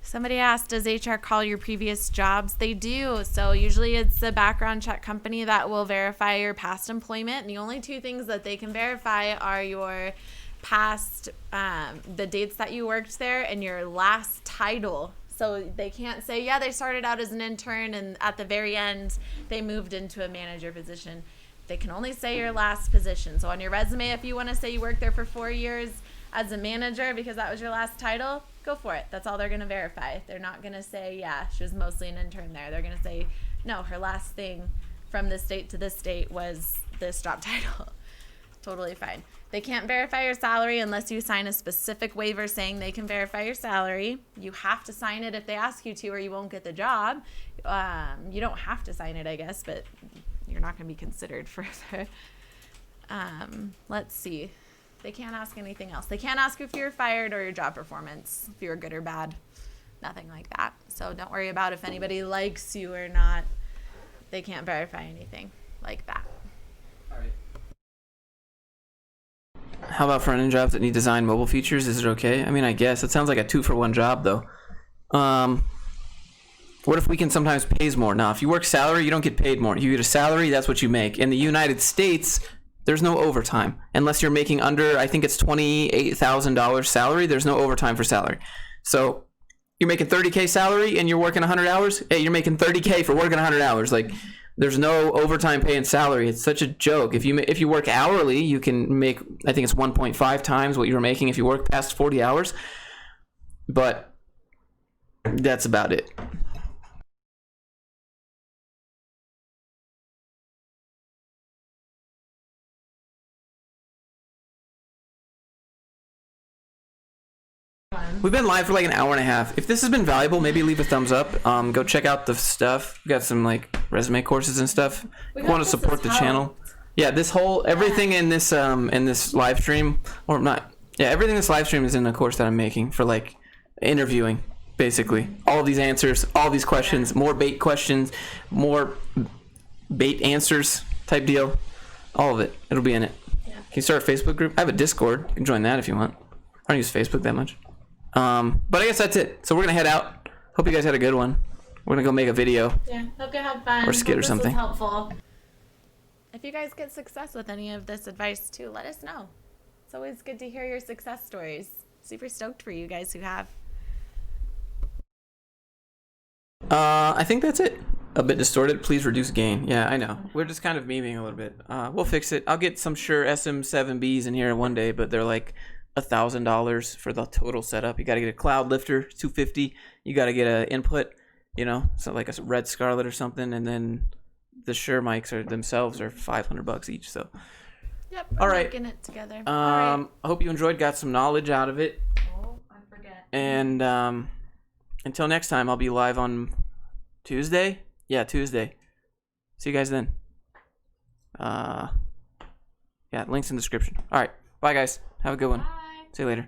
Somebody asked, does HR call your previous jobs? They do. So usually it's a background check company that will verify your past employment. And the only two things that they can verify are your past, the dates that you worked there, and your last title. So they can't say, yeah, they started out as an intern and at the very end they moved into a manager position. They can only say your last position. So on your resume, if you want to say you worked there for 4 years as a manager because that was your last title, go for it. That's all they're going to verify. They're not going to say, yeah, she was mostly an intern there. They're going to say, no, her last thing from this date to this date was this job title. Totally fine. They can't verify your salary unless you sign a specific waiver saying they can verify your salary. You have to sign it if they ask you to, or you won't get the job. You don't have to sign it, I guess, but you're not going to be considered further. Let's see. They can't ask anything else. They can't ask if you're fired or your job performance, if you're good or bad. Nothing like that. So don't worry about if anybody likes you or not. They can't verify anything like that. All right. How about front-end jobs that need design mobile features? Is it okay? I mean, I guess. It sounds like a 2-for-1 job, though. What if weekend sometimes pays more? Now, if you work salary, you don't get paid more. You get a salary, that's what you make. In the United States, there's no overtime. Unless you're making under, I think it's $28,000 salary, there's no overtime for salary. So you're making $30K salary and you're working 100 hours, hey, you're making $30K for working 100 hours. Like, there's no overtime pay and salary. It's such a joke. If you work hourly, you can make, I think it's 1.5 times what you were making if you work past 40 hours. But that's about it. We've been live for like an hour and a half. If this has been valuable, maybe leave a thumbs up. Go check out the stuff. We got some like resume courses and stuff. If you want to support the channel. Yeah, this whole everything in this live stream, or not. Yeah, everything in this live stream is in the course that I'm making for like interviewing, basically. All of these answers, all these questions, more bait questions, more bait answers type deal. All of it. It'll be in it. Yeah. Can you start a Facebook group? I have a Discord. You can join that if you want. I don't use Facebook that much. But I guess that's it. So we're gonna head out. Hope you guys had a good one. We're gonna go make a video. Yeah, hope you had fun. Or skit or something. This was helpful. If you guys get success with any of this advice too, let us know. It's always good to hear your success stories. Super stoked for you guys who have. I think that's it. A bit distorted. Please reduce gain. Yeah, I know. We're just kind of memeing a little bit. We'll fix it. I'll get some sure SM7Bs in here one day, but they're like $1,000 for the total setup. You got to get a cloud lifter, $250. You got to get an input, so like a Red Scarlet or something, and then the Shure mics themselves are $500 each. So, yep. All right. Working it together. I hope you enjoyed. Got some knowledge out of it. Oh, I forget. And until next time, I'll be live on Tuesday. Yeah, Tuesday. See you guys then. Yeah, links in the description. All right. Bye, guys. Have a good one. Bye. See you later.